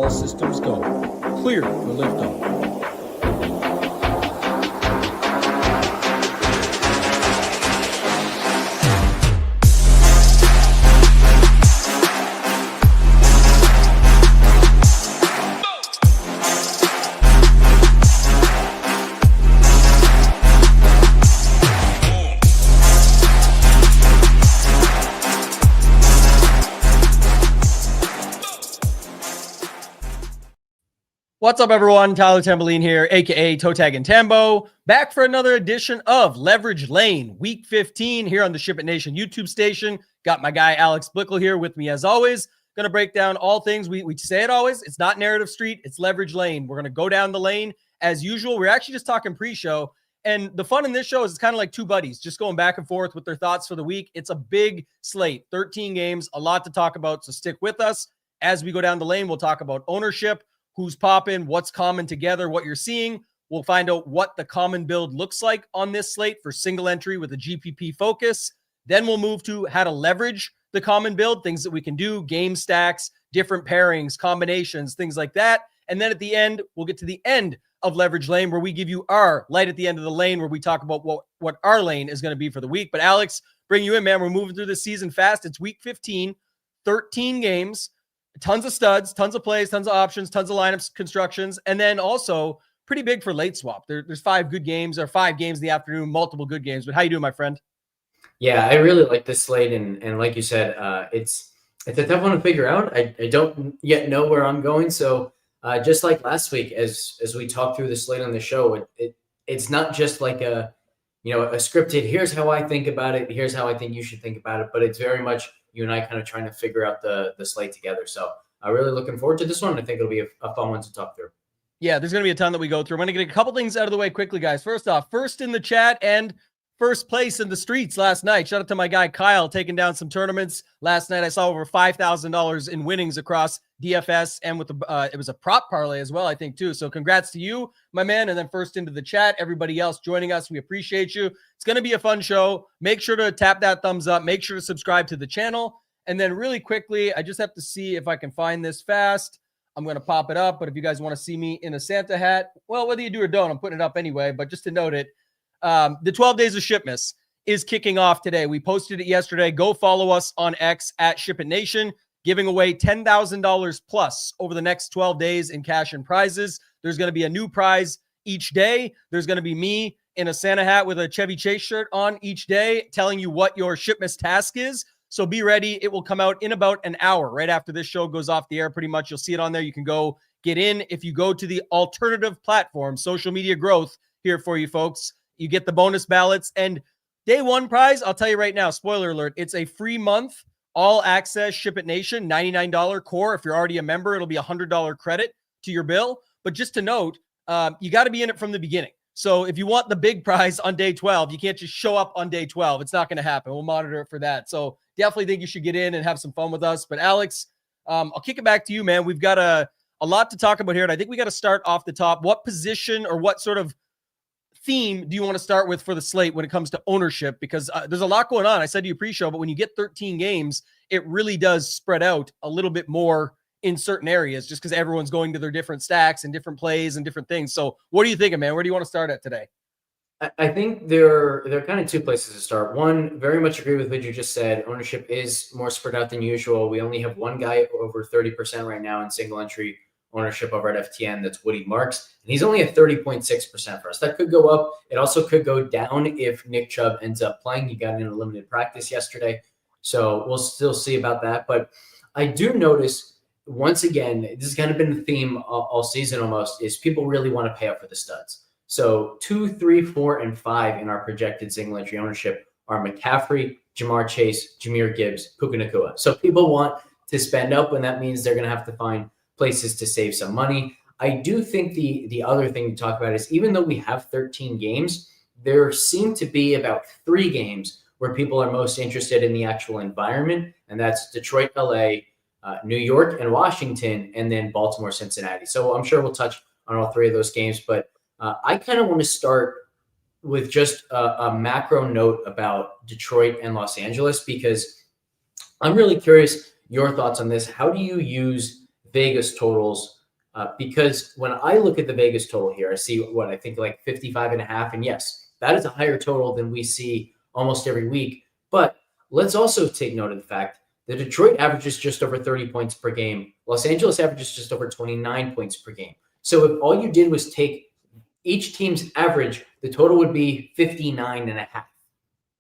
All systems go. Clear for liftoff. What's up, everyone? Tyler Tamboline here, aka ToeTagginTambo, back for another edition of Leverage Lane, Week 15 here on the Ship It Nation YouTube station. Got my guy Alex Blickle here with me as always. Going to break down all things. We say it always. It's not Narrative Street. It's Leverage Lane. We're going to go down the lane as usual. We're actually just talking pre-show. And the fun in this show is it's kind of like two buddies just going back and forth with their thoughts for the week. It's a big slate, 13 games, a lot to talk about. So stick with us as we go down the lane. We'll talk about ownership, who's popping, what's common together, what you're seeing. We'll find out what the common build looks like on this slate for single entry with a GPP focus. Then we'll move to how to leverage the common build, things that we can do, game stacks, different pairings, combinations, things like that. And then at the end, we'll get to the end of Leverage Lane where we give you our light at the end of the lane where we talk about what our lane is going to be for the week. But Alex, bring you in, man. We're moving through the season fast. It's week 15, 13 games. Tons of studs, tons of plays, tons of options, tons of lineups, constructions, and then also pretty big for late swap. There's 5 good games or 5 games in the afternoon, multiple good games. But how you doing, my friend? Yeah, I really like this slate, and like you said, it's a tough one to figure out. I don't yet know where I'm going, so just like last week, as we talked through the slate on the show, it's not just like a scripted. Here's how I think about it. Here's how I think you should think about it. But it's very much you and I kind of trying to figure out the slate together. So I'm really looking forward to this one. I think it'll be a fun one to talk through. Yeah, there's going to be a ton that we go through. I'm going to get a couple things out of the way quickly, guys. First off, first in the chat and first place in the streets last night. Shout out to my guy Kyle taking down some tournaments last night. I saw over $5,000 in winnings across DFS and with it was a prop parlay as well, I think, too. So congrats to you, my man. And then first into the chat, everybody else joining us, we appreciate you. It's going to be a fun show. Make sure to tap that thumbs up. Make sure to subscribe to the channel. And then really quickly, I just have to see if I can find this fast. I'm going to pop it up. But if you guys want to see me in a Santa hat, well, whether you do or don't, I'm putting it up anyway. But just to note it, the 12 days of SHIPmas is kicking off today. We posted it yesterday. Go follow us on X at Ship It Nation, giving away $10,000 plus over the next 12 days in cash and prizes. There's going to be a new prize each day. There's going to be me in a Santa hat with a Chevy Chase shirt on each day, telling you what your SHIPmas task is. So be ready. It will come out in about an hour right after this show goes off the air. Pretty much you'll see it on there. You can go get in. If you go to the alternative platform, social media growth here for you folks, you get the bonus ballots. And day one prize, I'll tell you right now, spoiler alert, it's a free month, all access Ship It Nation, $99 core. If you're already a member, it'll be $100 credit to your bill. But just to note, you got to be in it from the beginning. So if you want the big prize on day 12, you can't just show up on day 12. It's not going to happen. We'll monitor it for that. So definitely think you should get in and have some fun with us. But Alex, I'll kick it back to you, man. We've got a lot to talk about here. And I think we got to start off the top. What position or what sort of theme do you want to start with for the slate when it comes to ownership? Because there's a lot going on. I said to you pre-show, but when you get 13 games, it really does spread out a little bit more in certain areas just because everyone's going to their different stacks and different plays and different things. So what are you thinking, man? Where do you want to start at today? I think there are kind of two places to start. One, very much agree with what you just said. Ownership is more spread out than usual. We only have one guy over 30% right now in single entry ownership over at FTN. That's Woody Marks. And he's only at 30.6% for us. That could go up. It also could go down if Nick Chubb ends up playing. He got in a limited practice yesterday. So we'll still see about that. But I do notice, once again, this has kind of been the theme all season almost, is people really want to pay up for the studs. So 2, 3, 4, and 5 in our projected single entry ownership are McCaffrey, Jamar Chase, Jahmyr Gibbs, Puka Nacua. So people want to spend up, and that means they're going to have to find places to save some money. I do think the other thing to talk about is even though we have 13 games, there seem to be about 3 games where people are most interested in the actual environment, and that's Detroit, LA, New York, and Washington, and then Baltimore, Cincinnati. So I'm sure we'll touch on all 3 of those games, but I kind of want to start with just a macro note about Detroit and Los Angeles, because I'm really curious your thoughts on this. How do you use Vegas totals Because when I look at the Vegas total here, I see what I think like 55.5. And yes, that is a higher total than we see almost every week. But let's also take note of the fact that Detroit averages just over 30 points per game. Los Angeles averages just over 29 points per game. So if all you did was take each team's average, the total would be 59.5,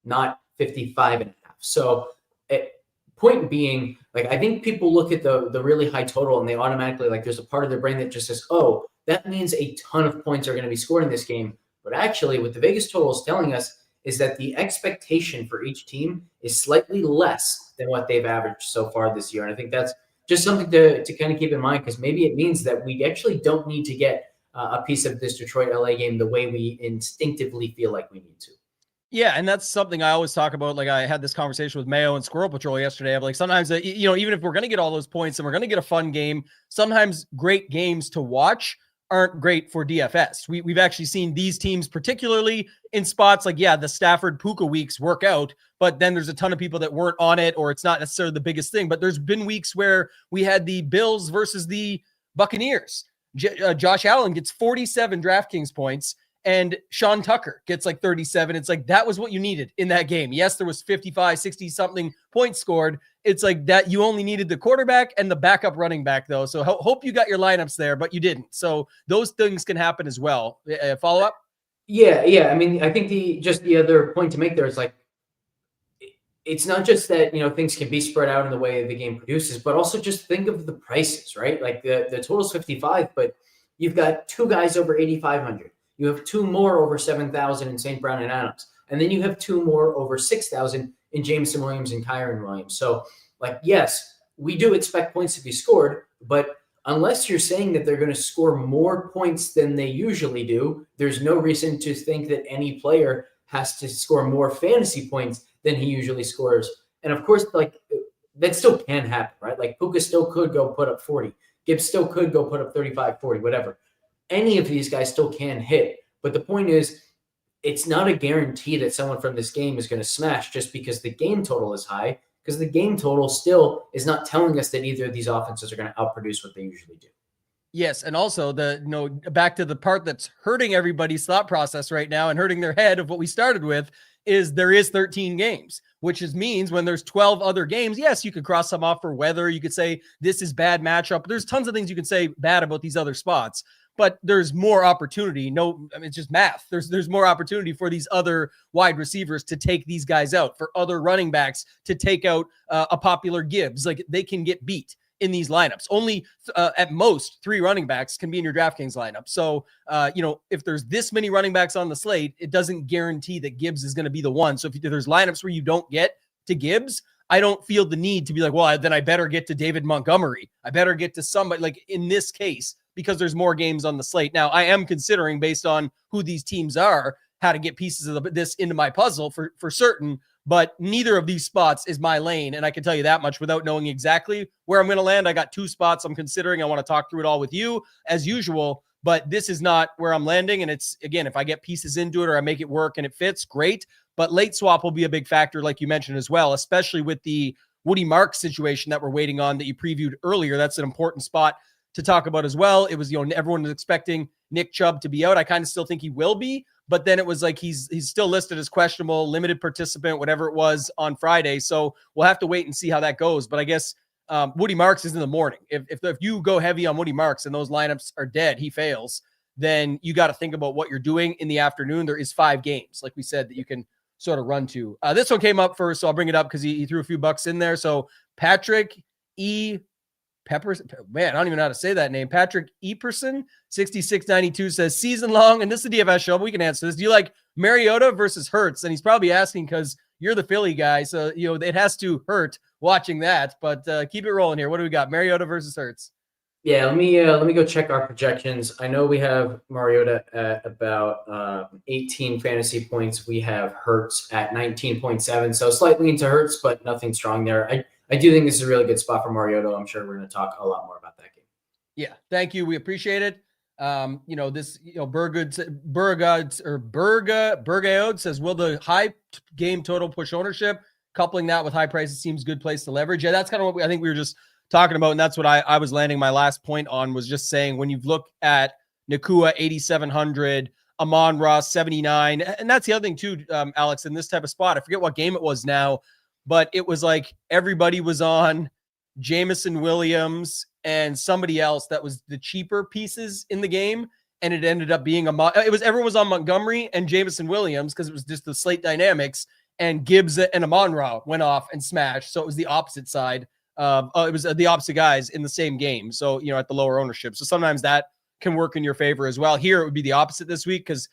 not 55.5. So point being, like, I think people look at the really high total and they automatically, like, there's a part of their brain that just says, oh, that means a ton of points are going to be scored in this game. But actually, what the Vegas total is telling us is that the expectation for each team is slightly less than what they've averaged so far this year. And I think that's just something to kind of keep in mind, because maybe it means that we actually don't need to get a piece of this Detroit-LA game the way we instinctively feel like we need to. Yeah, and that's something I always talk about. Like, I had this conversation with Mayo and Squirrel Patrol yesterday. I'm like, sometimes, even if we're going to get all those points and we're going to get a fun game, sometimes great games to watch aren't great for DFS. We've actually seen these teams, particularly in spots like, the Stafford Puka weeks work out, but then there's a ton of people that weren't on it, or it's not necessarily the biggest thing. But there's been weeks where we had the Bills versus the Buccaneers. Josh Allen gets 47 DraftKings points, and Sean Tucker gets like 37. It's like, that was what you needed in that game. Yes, there was 55, 60 something points scored. It's like that you only needed the quarterback and the backup running back, though. So hope you got your lineups there, but you didn't. So those things can happen as well. Follow up? Yeah. I mean, I think the other point to make there is, like, it's not just that, things can be spread out in the way the game produces, but also just think of the prices, right? Like the total's 55, but you've got two guys over 8,500. You have two more over 7,000 in St. Brown and Adams. And then you have two more over 6,000 in Jameson Williams and Kyron Williams. So, like, yes, we do expect points to be scored, but unless you're saying that they're going to score more points than they usually do, there's no reason to think that any player has to score more fantasy points than he usually scores. And of course, like, that still can happen, right? Like, Puka still could go put up 40. Gibbs still could go put up 35, 40, whatever. Any of these guys still can hit. But the point is, it's not a guarantee that someone from this game is going to smash just because the game total is high, because the game total still is not telling us that either of these offenses are going to outproduce what they usually do. Yes, and also back to the part that's hurting everybody's thought process right now and hurting their head of what we started with is there is 13 games, which means when there's 12 other games, yes, you could cross some off for weather. You could say this is bad matchup. There's tons of things you can say bad about these other spots, but there's more opportunity. It's just math. There's more opportunity for these other wide receivers to take these guys out, for other running backs to take out a popular Gibbs. Like, they can get beat in these lineups. Only at most 3 running backs can be in your DraftKings lineup. So, if there's this many running backs on the slate, it doesn't guarantee that Gibbs is going to be the one. So if there's lineups where you don't get to Gibbs, I don't feel the need to be like, well, then I better get to David Montgomery. I better get to somebody, like in this case, because there's more games on the slate. Now, I am considering, based on who these teams are, how to get pieces of this into my puzzle for certain, but neither of these spots is my lane. And I can tell you that much without knowing exactly where I'm going to land. I got 2 spots I'm considering. I want to talk through it all with you as usual, but this is not where I'm landing. And it's, again, if I get pieces into it or I make it work and it fits, great. But late swap will be a big factor, like you mentioned as well, especially with the Woody Marks situation that we're waiting on that you previewed earlier. That's an important spot to talk about as well. It was, everyone was expecting Nick Chubb to be out. I kind of still think he will be, but then it was like he's still listed as questionable, limited participant, whatever it was on Friday. So we'll have to wait and see how that goes. But I guess Woody Marks is in the morning. If you go heavy on Woody Marks and those lineups are dead, he fails, then you got to think about what you're doing in the afternoon. There is 5 games, like we said, that you can sort of run to. This one came up first, so I'll bring it up because he threw a few bucks in there. So Patrick E. Peppers, man, I don't even know how to say that name. Patrick Epperson, 6692 says, season long, and this is the DFS show, but we can answer this. Do you like Mariota versus Hurts? And he's probably asking because you're the Philly guy, so it has to hurt watching that. But keep it rolling here. What do we got? Mariota versus Hurts. Yeah, let me go check our projections. I know we have Mariota at about 18 fantasy points. We have Hurts at 19.7, so slightly into Hurts, but nothing strong there. I do think this is a really good spot for Mariota. I'm sure we're going to talk a lot more about that game. Yeah, thank you. We appreciate it. Burgaod says, will the high game total push ownership? Coupling that with high prices seems good place to leverage. Yeah, that's kind of what I think we were just talking about. And that's what I was landing my last point on, was just saying, when you look at Nakua 8,700, Amon-Ra 79. And that's the other thing too, Alex, in this type of spot, I forget what game it was now, but it was like everybody was on Jameson Williams and somebody else that was the cheaper pieces in the game. And it ended up being everyone was on Montgomery and Jameson Williams because it was just the slate dynamics, and Gibbs and Amon-Ra went off and smashed. So it was the opposite side. It was the opposite guys in the same game. So, at the lower ownership. So sometimes that can work in your favor as well. Here, it would be the opposite this week because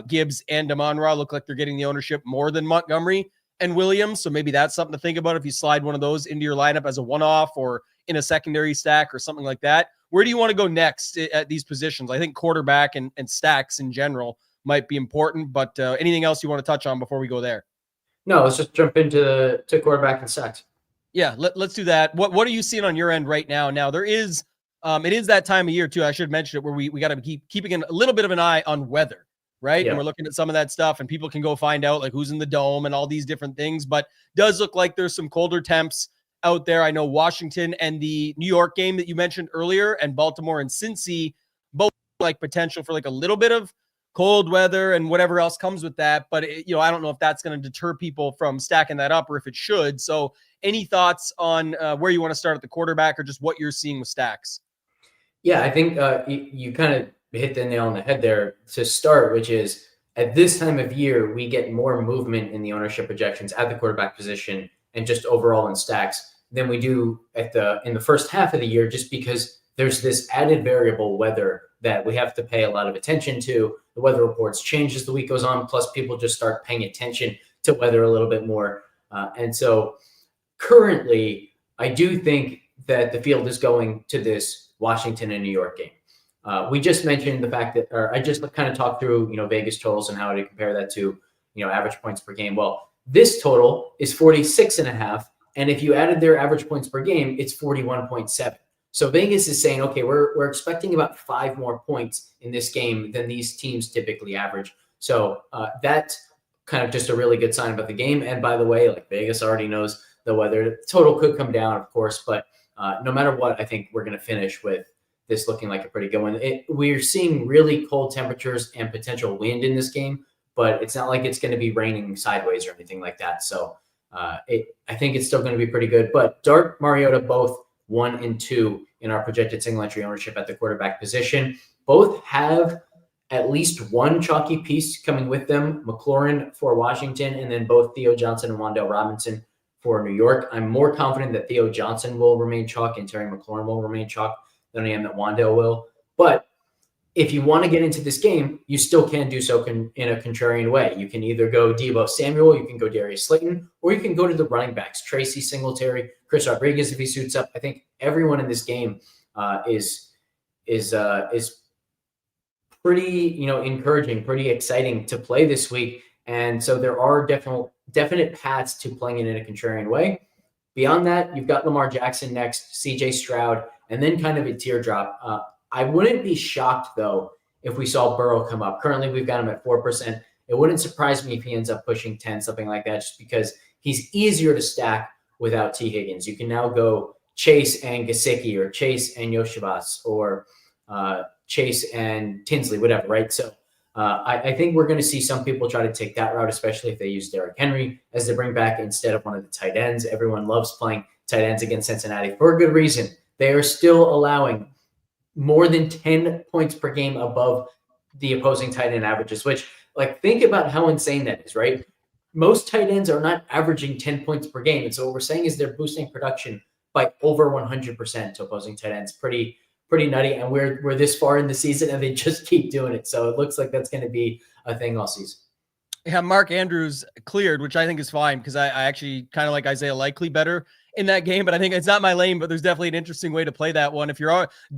Gibbs and Amon-Ra look like they're getting the ownership more than Montgomery and Williams. So maybe that's something to think about if you slide one of those into your lineup as a one-off or in a secondary stack or something like that. Where do you want to go next at these positions? I think quarterback and stacks in general might be important, but anything else you want to touch on before we go there? No, let's just jump into quarterback and stacks. Yeah, let's do that. What are you seeing on your end right now? Now, there is it is that time of year too. I should mention it, where we got to keep keeping a little bit of an eye on weather, right? Yeah. And we're looking at some of that stuff, and people can go find out like who's in the dome and all these different things. But does look like there's some colder temps out there. I know Washington and the New York game that you mentioned earlier, and Baltimore and Cincy, both like potential for like a little bit of cold weather and whatever else comes with that. But I don't know if that's going to deter people from stacking that up or if it should. So any thoughts on where you want to start at the quarterback, or just what you're seeing with stacks? Yeah, I think you kind of hit the nail on the head there to start, which is at this time of year, we get more movement in the ownership projections at the quarterback position and just overall in stacks than we do in the first half of the year, just because there's this added variable, weather, that we have to pay a lot of attention to. The weather reports change as the week goes on, plus people just start paying attention to weather a little bit more. And so currently, I do think that the field is going to this Washington and New York game. We just mentioned the fact that, or I just kind of talked through, Vegas totals and how to compare that to, average points per game. Well, this total is 46.5. And if you added their average points per game, it's 41.7. So Vegas is saying, okay, we're expecting about 5 more points in this game than these teams typically average. So that's kind of just a really good sign about the game. And by the way, like Vegas already knows the weather. The total could come down, of course, but no matter what, I think we're going to finish with this looking like a pretty good one. We're seeing really cold temperatures and potential wind in this game, but it's not like it's going to be raining sideways or anything like that. So I think it's still going to be pretty good. But Dart, Mariota, both 1 and 2 in our projected single entry ownership at the quarterback position. Both have at least one chalky piece coming with them, McLaurin for Washington, and then both Theo Johnson and Wan'Dale Robinson for New York. I'm more confident that Theo Johnson will remain chalk and Terry McLaurin will remain chalk than I am that Wan'Dale will. But if you want to get into this game, you still can do so in a contrarian way. You can either go Deebo Samuel, you can go Darius Slayton, or you can go to the running backs, Tracy Singletary, Chris Rodriguez if he suits up. I think everyone in this game is pretty encouraging, pretty exciting to play this week. And so there are definite paths to playing it in a contrarian way. Beyond that, you've got Lamar Jackson next, CJ Stroud, and then kind of a teardrop. I wouldn't be shocked, though, if we saw Burrow come up. Currently, we've got him at 4%. It wouldn't surprise me if he ends up pushing 10, something like that, just because he's easier to stack without T. Higgins. You can now go Chase and Gesicki, or Chase and Yoshibas, or Chase and Tinsley, whatever, right? So I think we're going to see some people try to take that route, especially if they use Derrick Henry as the bring back instead of one of the tight ends. Everyone loves playing tight ends against Cincinnati for a good reason. They are still allowing more than 10 points per game above the opposing tight end averages, which, like, think about how insane that is, right? Most tight ends are not averaging 10 points per game. And so what we're saying is they're boosting production by over 100% to opposing tight ends. Pretty nutty. And we're this far in the season and they just keep doing it. So it looks like that's going to be a thing all season. Yeah, Mark Andrews cleared, which I think is fine because I actually kind of like Isaiah Likely better in that game, but I think it's not my lane, but there's definitely an interesting way to play that one. If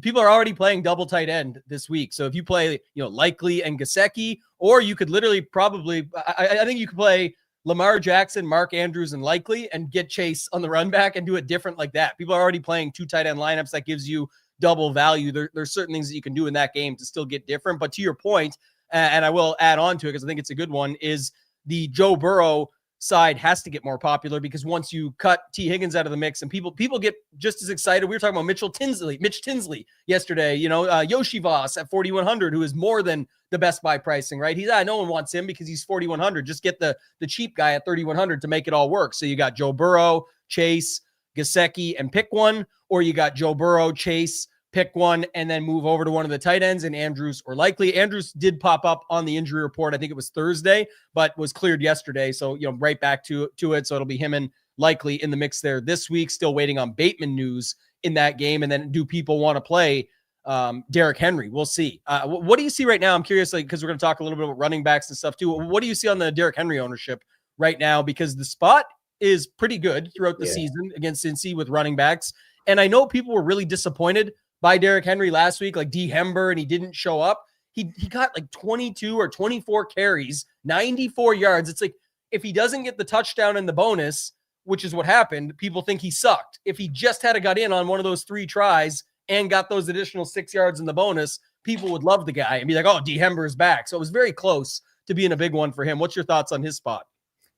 people are already playing double tight end this week. So if you play, Likely and Gesicki, or you could literally probably, I think you could play Lamar Jackson, Mark Andrews, and Likely and get Chase on the run back and do it different like that. People are already playing 2 tight end lineups. That gives you double value. There's certain things that you can do in that game to still get different. But to your point, and I will add on to it because I think it's a good one, is the Joe Burrow side has to get more popular, because once you cut T. Higgins out of the mix and people get just as excited. We were talking about Mitch Tinsley yesterday, Yoshi Voss at 4,100, who is more than the best buy pricing, right? No one wants him because he's 4,100. Just get the cheap guy at 3,100 to make it all work. So you got Joe Burrow, Chase, Gesicki, and pick one, or you got Joe Burrow, Chase, pick one, and then move over to one of the tight ends, and Andrews or Likely. Andrews did pop up on the injury report. I think it was Thursday, but was cleared yesterday. So, right back to it. So it'll be him and Likely in the mix there this week. Still waiting on Bateman news in that game. And then do people want to play Derrick Henry? We'll see. What do you see right now? I'm curious, because we're going to talk a little bit about running backs and stuff too. What do you see on the Derrick Henry ownership right now? Because the spot is pretty good throughout the season against Cincy with running backs. And I know people were really disappointed by Derrick Henry last week, like D. Hember, and he didn't show up. He got like 22 or 24 carries, 94 yards. It's like, if he doesn't get the touchdown and the bonus, which is what happened, people think he sucked. If he just had got in on one of those 3 tries and got those additional 6 yards in the bonus, people would love the guy and be like, oh, D. Hember is back. So it was very close to being a big one for him. What's your thoughts on his spot?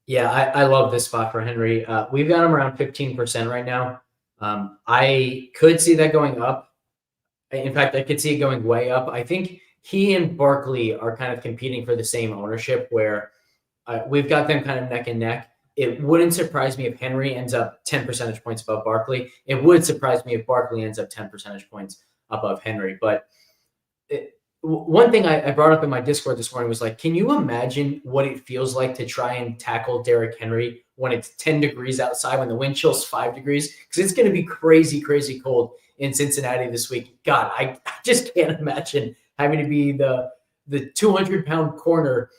Yeah, I love this spot for Henry. We've got him around 15% right now. I could see that going up. In fact, I could see it going way up. I think he and Barkley are kind of competing for the same ownership, where we've got them kind of neck and neck. It wouldn't surprise me if Henry ends up 10 percentage points above Barkley. It would surprise me if Barkley ends up 10 percentage points above Henry. But one thing I brought up in my Discord this morning was like, can you imagine what it feels like to try and tackle Derrick Henry when it's 10 degrees outside, when the wind chill's 5 degrees? Because it's going to be crazy, crazy cold in Cincinnati this week. God, I just can't imagine having to be the 200-pound corner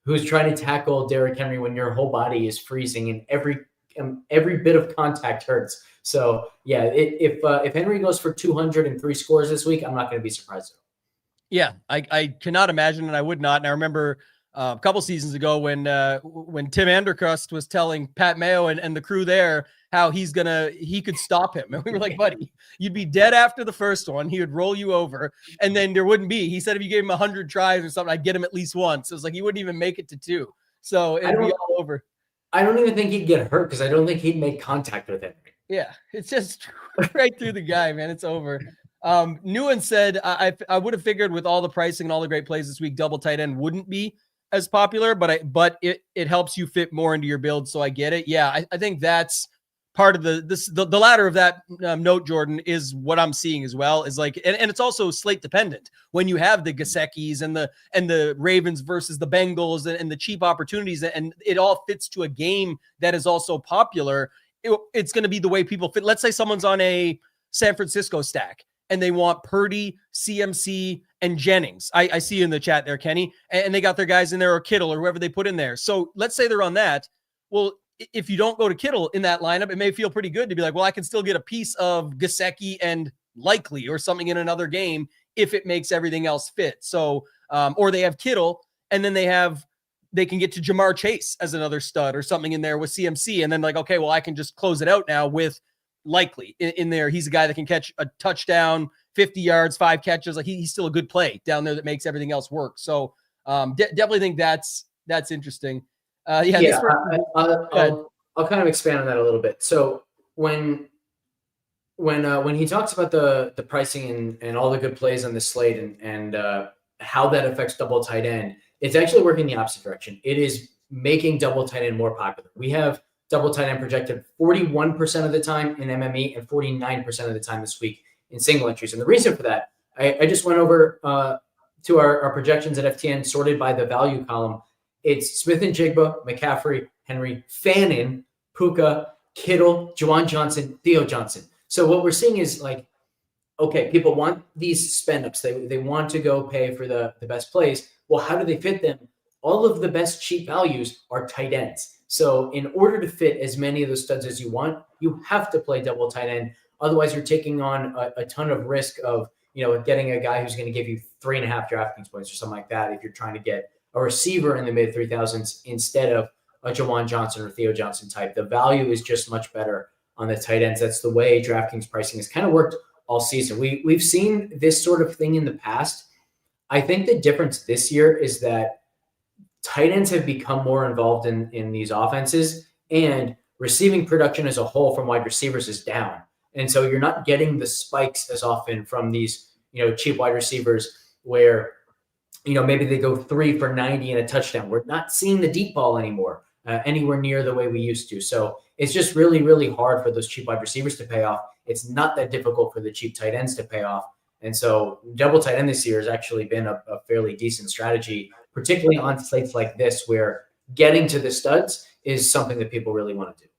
who's trying to tackle Derrick Henry when your whole body is freezing and every bit of contact hurts. So yeah, if Henry goes for 203 scores this week, I'm not going to be surprised. Yeah, I cannot imagine, and I would not. And I remember a couple seasons ago when Tim Andercrust was telling Pat Mayo and the crew there how he could stop him. And we were like, buddy, you'd be dead after the first one. He would roll you over, and then there wouldn't be. He said if you gave him 100 tries or something, I'd get him at least once. It was like he wouldn't even make it to 2. So it'd be all over. I don't even think he'd get hurt, because I don't think he'd make contact with him. Yeah, it's just right through the guy, man. It's over. Newen said, I would have figured with all the pricing and all the great plays this week, double tight end wouldn't be as popular, but it helps you fit more into your build. So I get it. Yeah, I think that's part of the latter of that note, Jordan, is what I'm seeing as well, is like, and it's also slate dependent. When you have the Geseckis and the Ravens versus the Bengals and the cheap opportunities, and it all fits to a game that is also popular, it's going to be the way people fit. Let's say someone's on a San Francisco stack and they want Purdy, CMC, and Jennings. I see you in the chat there, Kenny, and they got their guys in there, or Kittle, or whoever they put in there. So let's say they're on that. Well, if you don't go to Kittle in that lineup, it may feel pretty good to be like, well, I can still get a piece of Gesicki and Likely or something in another game if it makes everything else fit. So, or they have Kittle, and then they can get to Jamar Chase as another stud or something in there with CMC. And then like, okay, well, I can just close it out now with Likely in there. He's a guy that can catch a touchdown, 50 yards, 5 catches. Like he's still a good play down there that makes everything else work. So definitely think that's interesting. I'll kind of expand on that a little bit. So when he talks about the pricing and all the good plays on the slate and how that affects double tight end, it's actually working the opposite direction. It is making double tight end more popular. We have double tight end projected 41% of the time in MME and 49% of the time this week in single entries. And the reason for that, I just went over to our projections at FTN sorted by the value column. It's Smith and Jigba, McCaffrey, Henry, Fannin, Puka, Kittle, Juwan Johnson, Theo Johnson. So what we're seeing is like, okay, people want these spend ups. They want to go pay for the best plays. Well, how do they fit them? All of the best cheap values are tight ends. So in order to fit as many of those studs as you want, you have to play double tight end. Otherwise, you're taking on a ton of risk of, getting a guy who's going to give you 3.5 DraftKings points or something like that if you're trying to get a receiver in the mid 3,000s instead of a Juwan Johnson or Theo Johnson type. The value is just much better on the tight ends. That's the way DraftKings pricing has kind of worked all season. We've seen this sort of thing in the past. I think the difference this year is that tight ends have become more involved in these offenses, and receiving production as a whole from wide receivers is down. And so you're not getting the spikes as often from these, cheap wide receivers where, maybe they go 3 for 90 and a touchdown. We're not seeing the deep ball anymore anywhere near the way we used to. So it's just really, really hard for those cheap wide receivers to pay off. It's not that difficult for the cheap tight ends to pay off. And so double tight end this year has actually been a fairly decent strategy, particularly on slates like this, where getting to the studs is something that people really want to do.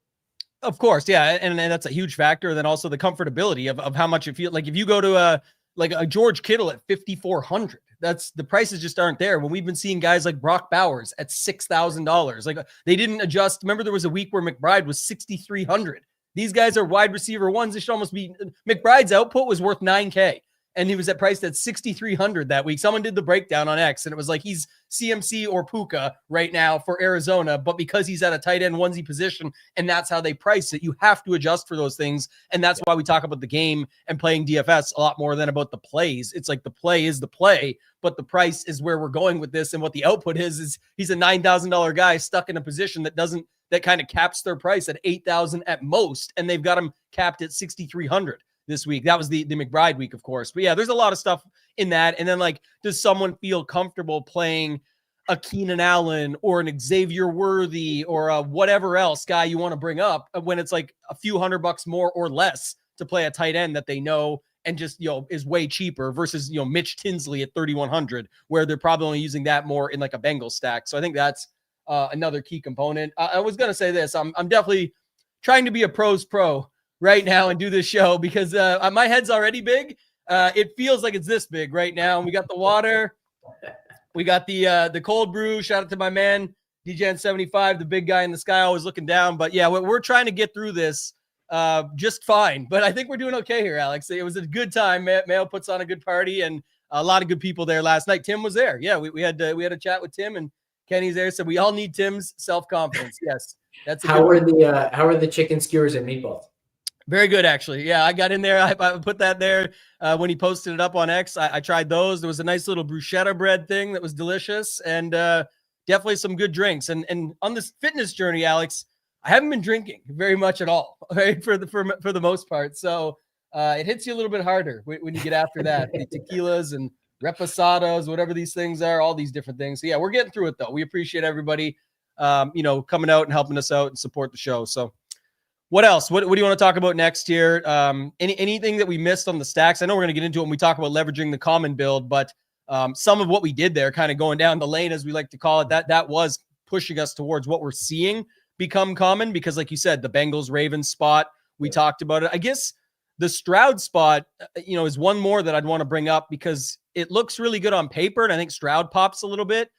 Of course, yeah, and that's a huge factor. Then also the comfortability of how much you feel. Like if you go to a George Kittle at 5,400, that's the prices just aren't there. When we've been seeing guys like Brock Bowers at $6,000, like they didn't adjust. Remember, there was a week where McBride was 6,300. These guys are wide receiver ones. It should almost be McBride's output was worth $9,000. And he was priced at 6,300 that week. Someone did the breakdown on X, and it was like he's CMC or Puka right now for Arizona, but because he's at a tight end onesie position, and that's how they price it, you have to adjust for those things. And that's why we talk about the game and playing DFS a lot more than about the plays. It's like the play is the play, but the price is where we're going with this. And what the output is he's a $9,000 guy stuck in a position that kind of caps their price at 8,000 at most, and they've got him capped at 6,300. This week. That was the McBride week, of course. But yeah, there's a lot of stuff in that. And then does someone feel comfortable playing a Keenan Allen or an Xavier Worthy or a whatever else guy you want to bring up when it's like a few $100 more or less to play a tight end that they know and just, is way cheaper versus, Mitch Tinsley at 3,100, where they're probably only using that more in like a Bengals stack. So I think that's another key component. I was going to say this. I'm definitely trying to be a pro's pro right now and do this show because my head's already big. It feels like it's this big right now. And we got the water. We got the cold brew. Shout out to my man, DJN75, the big guy in the sky, always looking down. But yeah, we're trying to get through this just fine. But I think we're doing okay here, Alex. It was a good time. Mayo puts on a good party and a lot of good people there last night. Tim was there. Yeah, we had a chat with Tim and Kenny's there. So we all need Tim's self-confidence. Yes. That's how are the chicken skewers and meatballs? Very good, actually. Yeah, I got in there. I put that there when he posted it up on X. I tried those. There was a nice little bruschetta bread thing that was delicious and definitely some good drinks. And on this fitness journey, Alex, I haven't been drinking very much at all, right, for the most part. So it hits you a little bit harder when you get after that. The tequilas and reposados, whatever these things are, all these different things. So yeah, we're getting through it, though. We appreciate everybody, coming out and helping us out and support the show. So what else? What do you want to talk about next here? Anything that we missed on the stacks? I know we're going to get into it when we talk about leveraging the common build, but some of what we did there, kind of going down the lane, as we like to call it, that was pushing us towards what we're seeing become common because, like you said, the Bengals-Ravens spot, we talked about it. I guess the Stroud spot, is one more that I'd want to bring up because it looks really good on paper, and I think Stroud pops a little bit,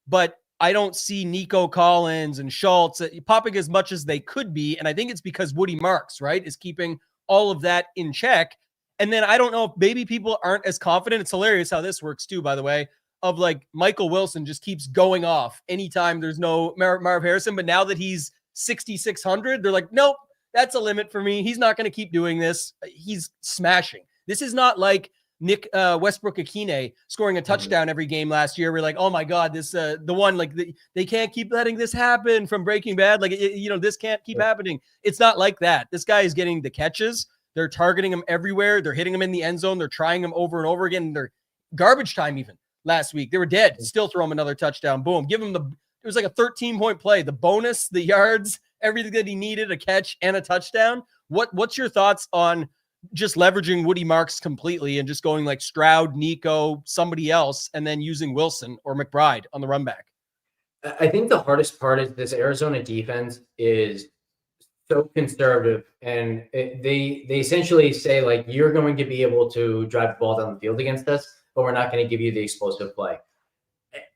but I don't see Nico Collins and Schultz popping as much as they could be. And I think it's because Woody Marks, right, is keeping all of that in check. And then I don't know if maybe people aren't as confident. It's hilarious how this works too, by the way, of like Michael Wilson just keeps going off anytime there's no Marv Harrison. But now that he's 6,600, they're like, nope, that's a limit for me. He's not going to keep doing this. He's smashing. This is not like Nick Westbrook-Akine scoring a touchdown every game last year. We're like, oh my God, this the one, like they can't keep letting this happen from Breaking Bad. Like, this can't keep happening. It's not like that. This guy is getting the catches. They're targeting him everywhere. They're hitting him in the end zone. They're trying him over and over again. They're garbage time even last week. They were dead. Still throw him another touchdown. Boom. Give him it was like a 13-point play. The bonus, the yards, everything that he needed, a catch and a touchdown. What's your thoughts on just leveraging Woody Marks completely and just going like Stroud, Nico, somebody else, and then using Wilson or McBride on the run back? I think the hardest part is this Arizona defense is so conservative, and they essentially say, like, you're going to be able to drive the ball down the field against us, but we're not going to give you the explosive play.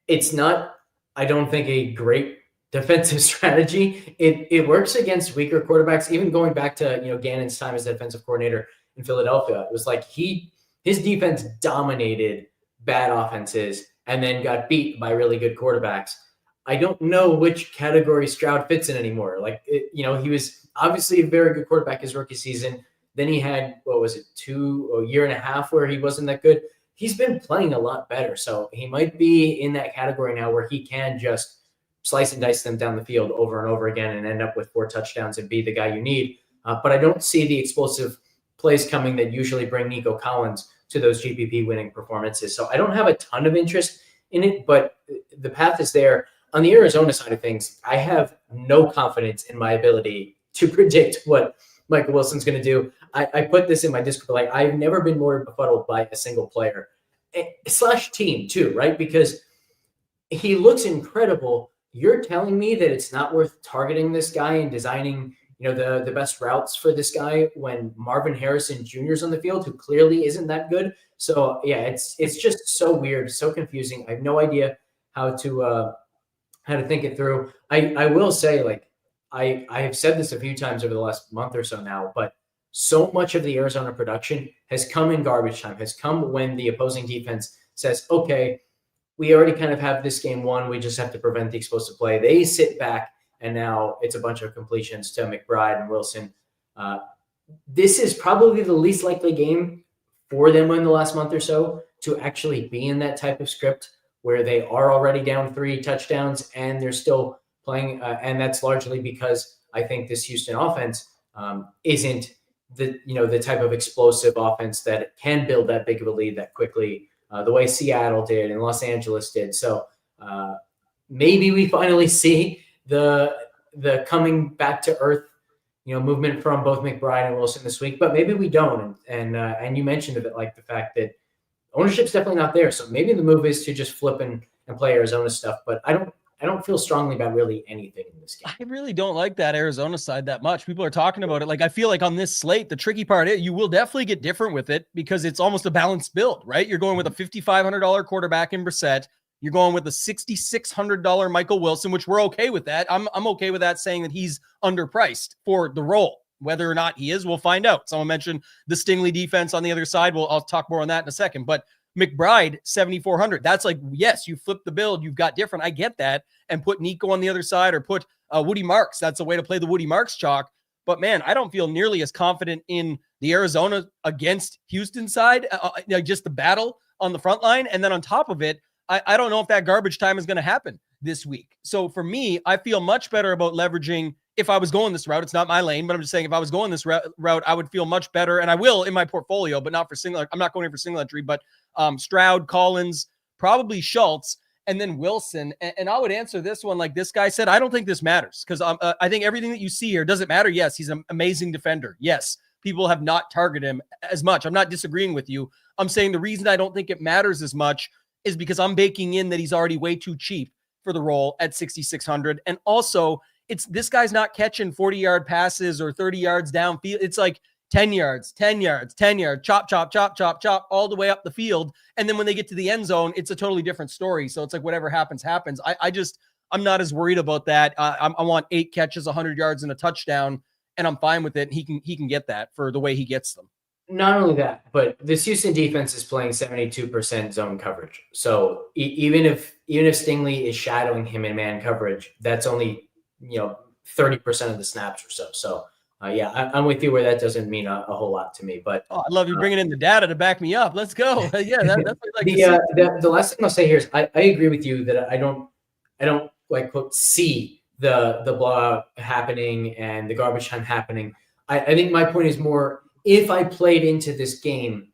It's not, I don't think, a great defensive strategy. It works against weaker quarterbacks, even going back to Gannon's time as defensive coordinator in Philadelphia. It was like his defense dominated bad offenses and then got beat by really good quarterbacks. I don't know which category Stroud fits in anymore. Like, he was obviously a very good quarterback his rookie season. Then he had, a year and a half where he wasn't that good. He's been playing a lot better. So he might be in that category now where he can just slice and dice them down the field over and over again and end up with 4 touchdowns and be the guy you need. But I don't see the explosive plays coming that usually bring Nico Collins to those GPP winning performances. So I don't have a ton of interest in it, but the path is there. On the Arizona side of things, I have no confidence in my ability to predict what Michael Wilson's going to do. I put this in my Discord, like I've never been more befuddled by a single player / team too, right? Because he looks incredible. You're telling me that it's not worth targeting this guy and designing, the best routes for this guy when Marvin Harrison Jr. is on the field, who clearly isn't that good. So yeah, it's just so weird, so confusing. I have no idea how to think it through. I will say, like, I have said this a few times over the last month or so now, but so much of the Arizona production has come in garbage time, has come when the opposing defense says, okay, we already kind of have this game won. We just have to prevent the explosive play. They sit back, and now it's a bunch of completions to McBride and Wilson. This is probably the least likely game for them in the last month or so to actually be in that type of script where they are already down 3 touchdowns and they're still playing. And that's largely because I think this Houston offense isn't the type of explosive offense that can build that big of a lead that quickly, the way Seattle did and Los Angeles did. So maybe we finally see the coming back to earth, movement from both McBride and Wilson this week, but maybe we don't. And you mentioned a bit like the fact that ownership's definitely not there. So maybe the move is to just flip and play Arizona stuff, but I don't feel strongly about really anything in this game. I really don't like that Arizona side that much. People are talking about it. Like, I feel like on this slate, the tricky part is you will definitely get different with it because it's almost a balanced build, right? You're going with a $5,500 quarterback in Brissett. You're going with a $6,600 Michael Wilson, which we're okay with that. I'm okay with that, saying that he's underpriced for the role. Whether or not he is, we'll find out. Someone mentioned the Stingley defense on the other side. I'll talk more on that in a second. But McBride, 7,400. That's like, yes, you flip the build. You've got different. I get that. And put Nico on the other side or put Woody Marks. That's a way to play the Woody Marks chalk. But man, I don't feel nearly as confident in the Arizona against Houston side, just the battle on the front line. And then on top of it, I don't know if that garbage time is going to happen this week. So for me, I feel much better about leveraging. If I was going this route, it's not my lane, but I'm just saying if I was going this route, I would feel much better. And I will in my portfolio, but not for single. I'm not going in for single entry, but Stroud, Collins, probably Schultz, and then Wilson. And I would answer this one like this guy said, I don't think this matters because I think everything that you see here doesn't matter. Yes, he's an amazing defender. Yes, people have not targeted him as much. I'm not disagreeing with you. I'm saying the reason I don't think it matters as much is because I'm baking in that he's already way too cheap for the role at 6,600. And also, this guy's not catching 40-yard passes or 30 yards downfield. It's like 10 yards, 10 yards, 10 yards, chop, chop, chop, chop, chop, all the way up the field. And then when they get to the end zone, it's a totally different story. So it's like whatever happens, happens. I'm not as worried about that. I want 8 catches, 100 yards, and a touchdown, and I'm fine with it. And he can get that for the way he gets them. Not only that, but this Houston defense is playing 72% zone coverage. So even if Stingley is shadowing him in man coverage, that's only 30% of the snaps or so. So yeah, I'm with you where that doesn't mean a whole lot to me. But I love you bringing in the data to back me up. Let's go. Yeah, that's what the last thing I'll say here is I agree with you that I don't like quote see the blowout happening and the garbage time happening. I think my point is more, if I played into this game,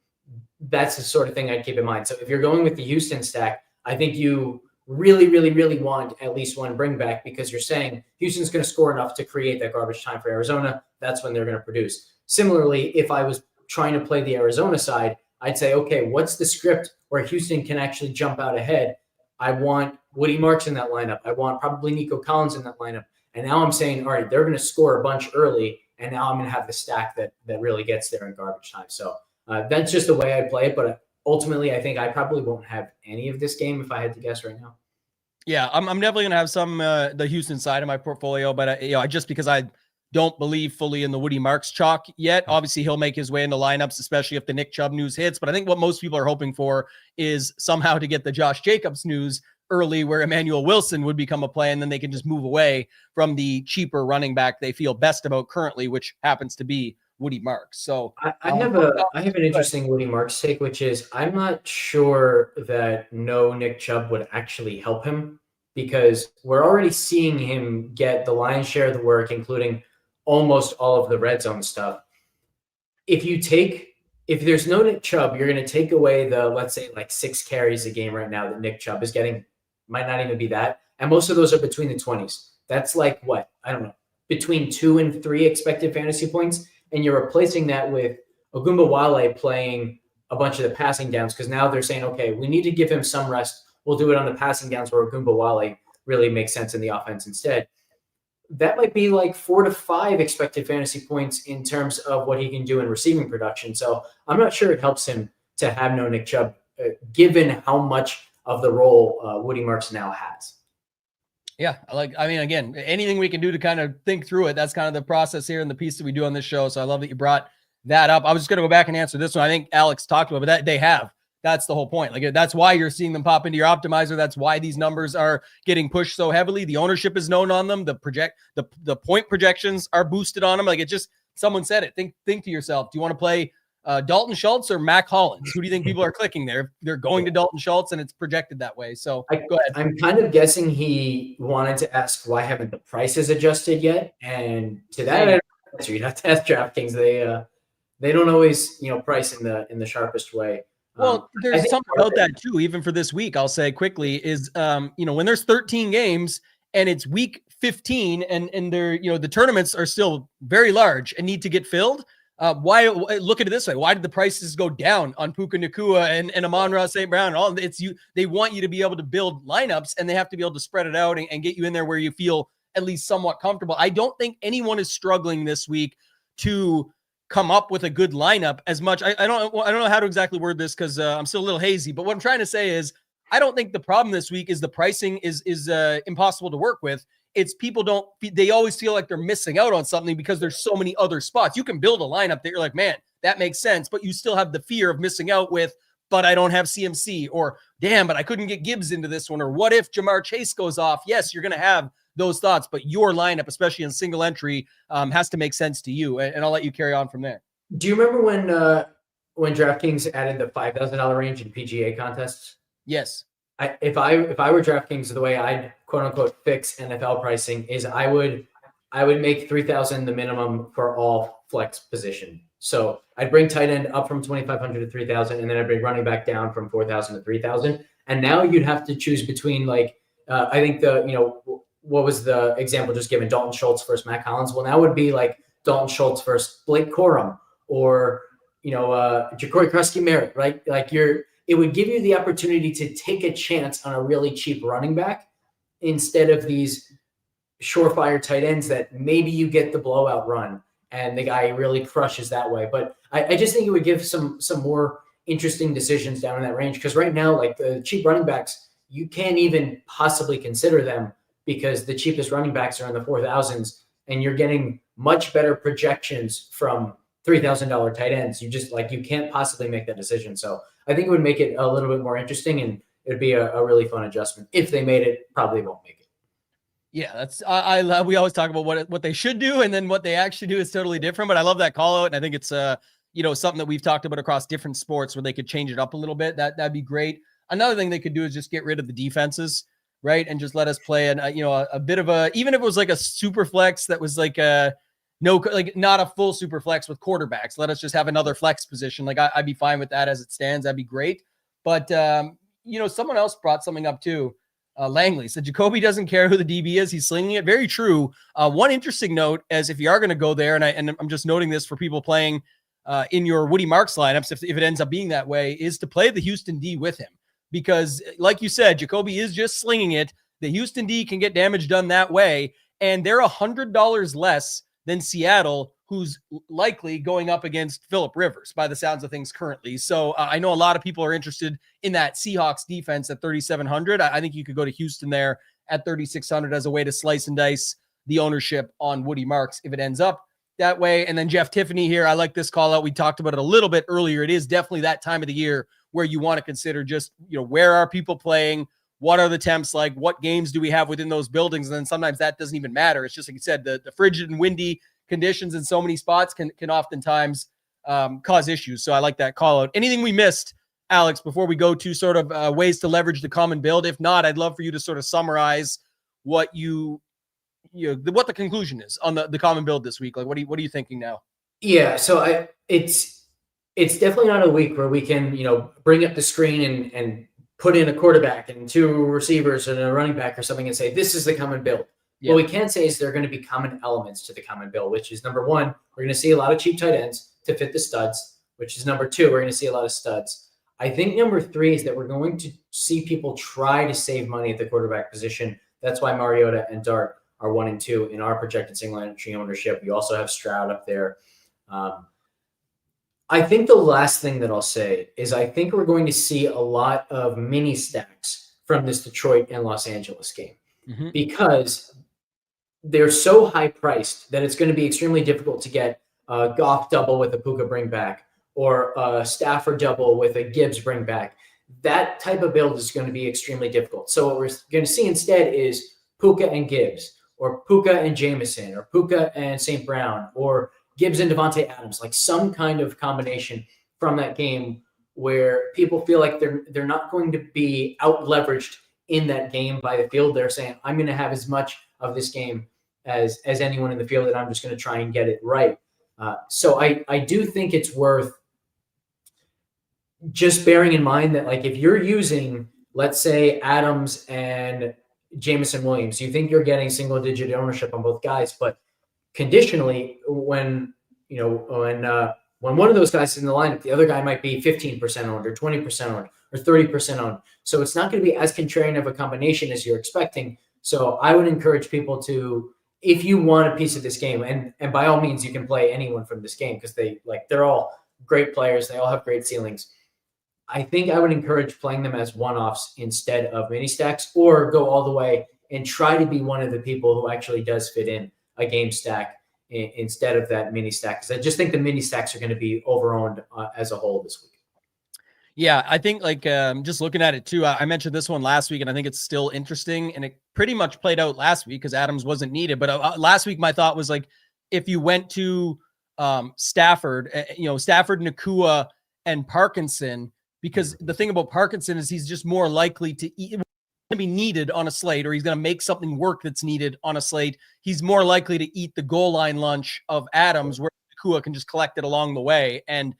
that's the sort of thing I'd keep in mind. So if you're going with the Houston stack, I think you really, really, really want at least one bring back because you're saying Houston's going to score enough to create that garbage time for Arizona. That's when they're going to produce. Similarly, if I was trying to play the Arizona side, I'd say, okay, what's the script where Houston can actually jump out ahead? I want Woody Marks in that lineup. I want probably Nico Collins in that lineup. And now I'm saying, all right, they're going to score a bunch early. And now I'm going to have the stack that really gets there in garbage time. So that's just the way I play it. But ultimately, I think I probably won't have any of this game if I had to guess right now. Yeah, I'm definitely going to have some the Houston side of my portfolio. But, just because I don't believe fully in the Woody Marks chalk yet. Obviously, he'll make his way into lineups, especially if the Nick Chubb news hits. But I think what most people are hoping for is somehow to get the Josh Jacobs news early where Emmanuel Wilson would become a play, and then they can just move away from the cheaper running back they feel best about currently, which happens to be Woody Marks. So I have an interesting Woody Marks take, which is I'm not sure that no Nick Chubb would actually help him. because we're already seeing him get the lion's share of the work, including almost all of the red zone stuff. If there's no Nick Chubb, you're going to take away the, let's say, like 6 carries a game right now that Nick Chubb is getting. Might not even be that. And most of those are between the 20s. That's like what? I don't know. Between 2 and 3 expected fantasy points. And you're replacing that with Ogunbowale playing a bunch of the passing downs, because now they're saying, okay, we need to give him some rest. We'll do it on the passing downs where Ogunbowale really makes sense in the offense instead. That might be like 4 to 5 expected fantasy points in terms of what he can do in receiving production. So I'm not sure it helps him to have no Nick Chubb, given how much of the role Woody Marks now has. Yeah, again, anything we can do to kind of think through it. That's kind of the process here and the piece that we do on this show. So I love that you brought that up. I was just going to go back and answer this one. I think Alex talked about, but that they have. That's the whole point. Like, that's why you're seeing them pop into your optimizer. That's why these numbers are getting pushed so heavily. The ownership is known on them. The point projections are boosted on them. Like, it just, someone said it. Think to yourself, do you want to play Dalton Schultz or Mac Hollins? Who do you think people are clicking there? They're going to Dalton Schultz, and it's projected that way. So go ahead. I'm kind of guessing he wanted to ask, why haven't the prices adjusted yet? And to that, I don't answer. You'd have to ask DraftKings. They don't always, price in the sharpest way. Well, there's something about that too, even for this week, I'll say quickly, is, when there's 13 games and it's week 15 and they're, the tournaments are still very large and need to get filled. Why look at it this way? Why did the prices go down on Puka Nacua and Amon-Ra St. Brown and all? They want you to be able to build lineups, and they have to be able to spread it out and get you in there where you feel at least somewhat comfortable. I don't think anyone is struggling this week to come up with a good lineup as much. I don't know how to exactly word this, because I'm still a little hazy, but what I'm trying to say is I don't think the problem this week is the pricing is impossible to work with. It's they always feel like they're missing out on something because there's so many other spots. You can build a lineup that you're like, man, that makes sense, but you still have the fear of missing out with, but I don't have CMC, or damn, but I couldn't get Gibbs into this one, or what if Jamar Chase goes off? Yes, you're going to have those thoughts, but your lineup, especially in single entry, has to make sense to you. And I'll let you carry on from there. Do you remember when DraftKings added the $5,000 range in PGA contests? Yes. If I were DraftKings, the way I'd quote unquote fix NFL pricing is I would make 3,000 the minimum for all flex position. So I'd bring tight end up from 2,500 to 3,000, and then I'd bring running back down from 4,000 to 3,000. And now you'd have to choose between I think what was the example just given? Dalton Schultz versus Mac Hollins. Well, now would be like Dalton Schultz versus Blake Corum, or Ja'Cory Krusky-Merritt, right? It would give you the opportunity to take a chance on a really cheap running back instead of these surefire tight ends that maybe you get the blowout run and the guy really crushes that way. But I just think it would give some more interesting decisions down in that range, because right now, like the cheap running backs, you can't even possibly consider them, because the cheapest running backs are in the 4,000s, and you're getting much better projections from $3,000 tight ends. You can't possibly make that decision. So I think it would make it a little bit more interesting, and it'd be a really fun adjustment. If they made it, probably won't make it. Yeah, that's I love. We always talk about what they should do, and then what they actually do is totally different. But I love that call out, and I think it's something that we've talked about across different sports where they could change it up a little bit. That'd be great. Another thing they could do is just get rid of the defenses, right, and just let us play a bit of a, even if it was like a super flex that was like not a full super flex with quarterbacks. Let us just have another flex position. Like I'd be fine with that as it stands. That'd be great. But someone else brought something up too. Langley said Jacoby doesn't care who the DB is. He's slinging it. Very true. One interesting note, as if you are going to go there, and I'm just noting this for people playing in your Woody Marks lineups, if it ends up being that way, is to play the Houston D with him. Because like you said, Jacoby is just slinging it. The Houston D can get damage done that way. And they're $100 less than Seattle, who's likely going up against Phillip Rivers by the sounds of things currently. So I know a lot of people are interested in that Seahawks defense at 3,700. I think you could go to Houston there at 3,600 as a way to slice and dice the ownership on Woody Marks if it ends up that way. And then Jeff Tiffany here, I like this call out. We talked about it a little bit earlier. It is definitely that time of the year where you want to consider just, where are people playing? What are the temps like? What games do we have within those buildings? And then sometimes that doesn't even matter. It's just like you said, the frigid and windy conditions in so many spots can oftentimes cause issues. So I like that call out. Anything we missed Alex, before we go to sort of ways to leverage the common build. If not, I'd love for you to sort of summarize what what the conclusion is on the common build this week. Like, what are you thinking now? Yeah, so it's definitely not a week where we can, bring up the screen and put in a quarterback and 2 receivers and a running back or something and say, this is the common build. Yeah. What we can say is there are going to be common elements to the common build, which is number 1, we're going to see a lot of cheap tight ends to fit the studs, which is number 2, we're going to see a lot of studs. I think number 3 is that we're going to see people try to save money at the quarterback position. That's why Mariota and Dart are 1 and 2 in our projected single entry ownership. We also have Stroud up there. I think the last thing that I'll say is I think we're going to see a lot of mini stacks from this Detroit and Los Angeles game because they're so high priced that it's going to be extremely difficult to get a Goff double with a Puka bring back or a Stafford double with a Gibbs bring back. That type of build is going to be extremely difficult. So what we're going to see instead is Puka and Gibbs, or Puka and Jameson, or Puka and St. Brown, or Gibbs and Devontae Adams, like some kind of combination from that game where people feel like they're not going to be out leveraged in that game by the field. They're saying, I'm going to have as much of this game as anyone in the field, and I'm just going to try and get it right. So I do think it's worth just bearing in mind that, like, if you're using, let's say, Adams and Jameson Williams, you think you're getting single digit ownership on both guys, but conditionally, when one of those guys is in the lineup, the other guy might be 15% owned or 20% owned or 30% owned. So it's not going to be as contrarian of a combination as you're expecting. So I would encourage people to, if you want a piece of this game, and by all means, you can play anyone from this game because they're all great players. They all have great ceilings. I think I would encourage playing them as one-offs instead of mini stacks, or go all the way and try to be one of the people who actually does fit in a game stack instead of that mini stack. Because I just think the mini stacks are going to be over-owned as a whole this week. Yeah, I think just looking at it too, I mentioned this one last week, and I think it's still interesting, and it pretty much played out last week because Adams wasn't needed. But last week, my thought was like, if you went to Stafford, Stafford, Nakua, and Parkinson, because the thing about Parkinson is he's just more likely to be needed on a slate, or he's going to make something work that's needed on a slate. He's more likely to eat the goal line lunch of Adams, where Nakua can just collect it along the way. And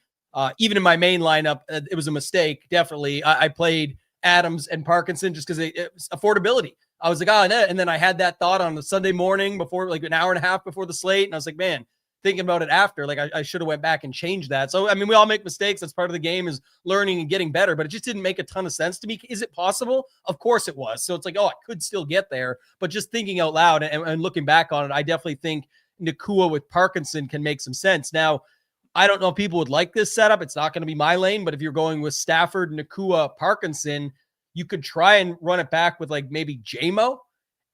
even in my main lineup, it was a mistake. Definitely. I played Adams and Parkinson just because it's affordability. I was like, and then I had that thought on the Sunday morning before, like an hour and a half before the slate. And I was like, man, thinking about it after, like I should have went back and changed that. So, I mean, we all make mistakes. That's part of the game, is learning and getting better, but it just didn't make a ton of sense to me. Is it possible? Of course it was. So it's like, I could still get there, but just thinking out loud and looking back on it, I definitely think Nakua with Parkinson can make some sense. Now, I don't know if people would like this setup. It's not going to be my lane, but if you're going with Stafford, Nakua, Parkinson, you could try and run it back with like maybe JMO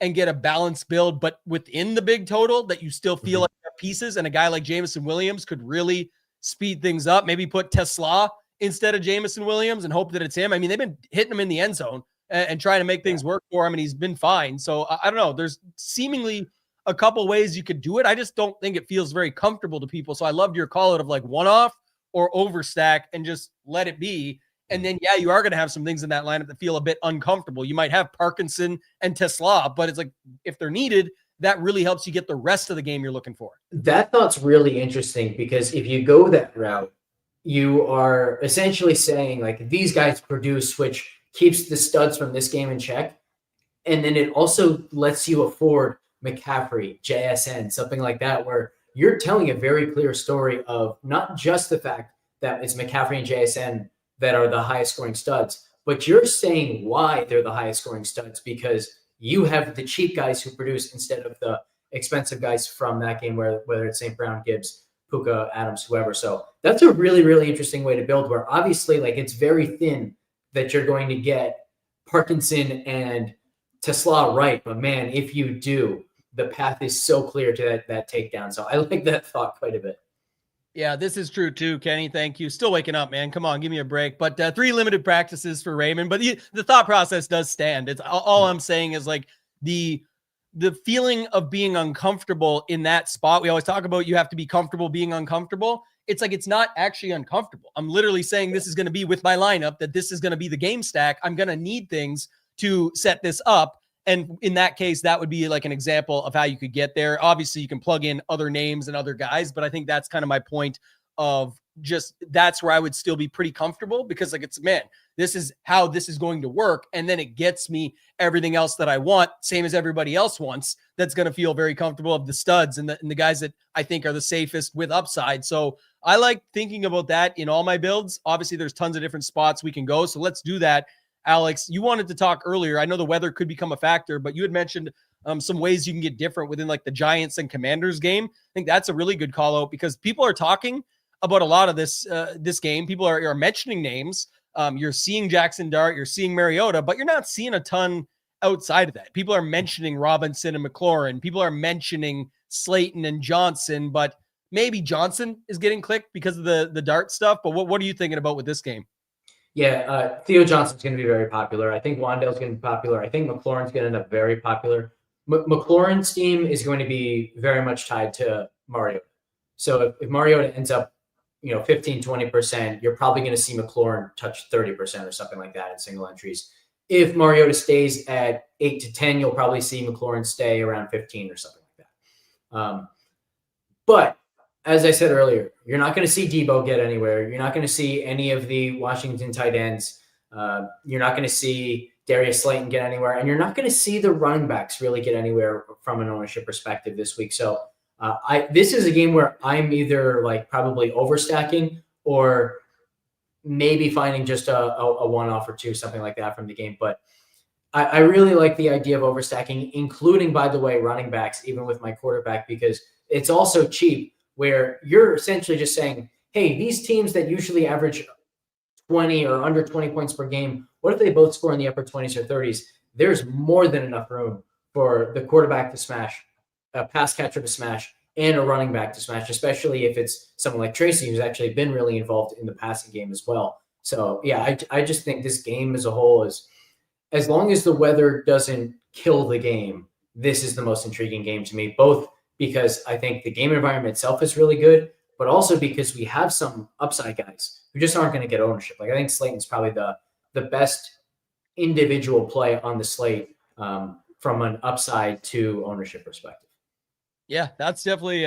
and get a balanced build, but within the big total that you still feel like pieces, and a guy like Jameson Williams could really speed things up. Maybe put Tesla instead of Jameson Williams and hope that it's him. I mean, they've been hitting him in the end zone and trying to make things work for him, and he's been fine. So I don't know. There's seemingly a couple ways you could do it. I just don't think it feels very comfortable to people. So I loved your call out of like one-off or overstack and just let it be. And then, you are going to have some things in that lineup that feel a bit uncomfortable. You might have Parkinson and Tesla, but it's like, if they're needed, that really helps you get the rest of the game you're looking for. That thought's really interesting, because if you go that route, you are essentially saying like, these guys produce, which keeps the studs from this game in check. And then it also lets you afford McCaffrey, JSN, something like that, where you're telling a very clear story of not just the fact that it's McCaffrey and JSN that are the highest scoring studs, but you're saying why they're the highest scoring studs, because you have the cheap guys who produce instead of the expensive guys from that game, whether it's St. Brown, Gibbs, Puka, Adams, whoever. So that's a really, really interesting way to build, where obviously like it's very thin that you're going to get Parkinson and Tesla right. But man, if you do, the path is so clear to that takedown. So I like that thought quite a bit. Yeah, this is true too, Kenny. Thank you. Still waking up, man. Come on, give me a break. But 3 limited practices for Raymond. But the thought process does stand. It's all I'm saying is like the feeling of being uncomfortable in that spot. We always talk about you have to be comfortable being uncomfortable. it's like it's not actually uncomfortable. I'm literally saying this is going to be with my lineup, that this is going to be the game stack. I'm going to need things to set this up. And in that case, that would be like an example of how you could get there. Obviously, you can plug in other names and other guys, but I think that's kind of my point of just that's where I would still be pretty comfortable because like it's, man, this is how this is going to work. And then it gets me everything else that I want, same as everybody else wants. That's going to feel very comfortable of the studs and the guys that I think are the safest with upside. So I like thinking about that in all my builds. Obviously, there's tons of different spots we can go. So let's do that. Alex, you wanted to talk earlier. I know the weather could become a factor, but you had mentioned some ways you can get different within like the Giants and Commanders game. I think that's a really good call out because people are talking about a lot of this game. People are mentioning names. You're seeing Jackson Dart, you're seeing Mariota, but you're not seeing a ton outside of that. People are mentioning Robinson and McLaurin. People are mentioning Slayton and Johnson, but maybe Johnson is getting clicked because of the Dart stuff. But what are you thinking about with this game? Yeah, Theo Johnson's going to be very popular. I think Wandale's going to be popular. I think McLaurin's going to end up very popular. McLaurin's team is going to be very much tied to Mariota. So if Mariota ends up, 15, 20%, you're probably going to see McLaurin touch 30% or something like that in single entries. If Mariota stays at 8 to 10, you'll probably see McLaurin stay around 15 or something like that. But as I said earlier, you're not going to see Debo get anywhere. You're not going to see any of the Washington tight ends. You're not going to see Darius Slayton get anywhere. And you're not going to see the running backs really get anywhere from an ownership perspective this week. So this is a game where I'm either like probably overstacking or maybe finding just a one-off or two, something like that from the game. But I really like the idea of overstacking, including, by the way, running backs, even with my quarterback, because it's also cheap where you're essentially just saying, hey, these teams that usually average 20 or under 20 points per game, what if they both score in the upper 20s or 30s? There's more than enough room for the quarterback to smash, a pass catcher to smash, and a running back to smash, especially if it's someone like Tracy, who's actually been really involved in the passing game as well. So, yeah, I just think this game as a whole is, as long as the weather doesn't kill the game, this is the most intriguing game to me, both because I think the game environment itself is really good, but also because we have some upside guys who just aren't going to get ownership. Like I think Slayton's probably the best individual play on the slate from an upside to ownership perspective. Yeah, that's definitely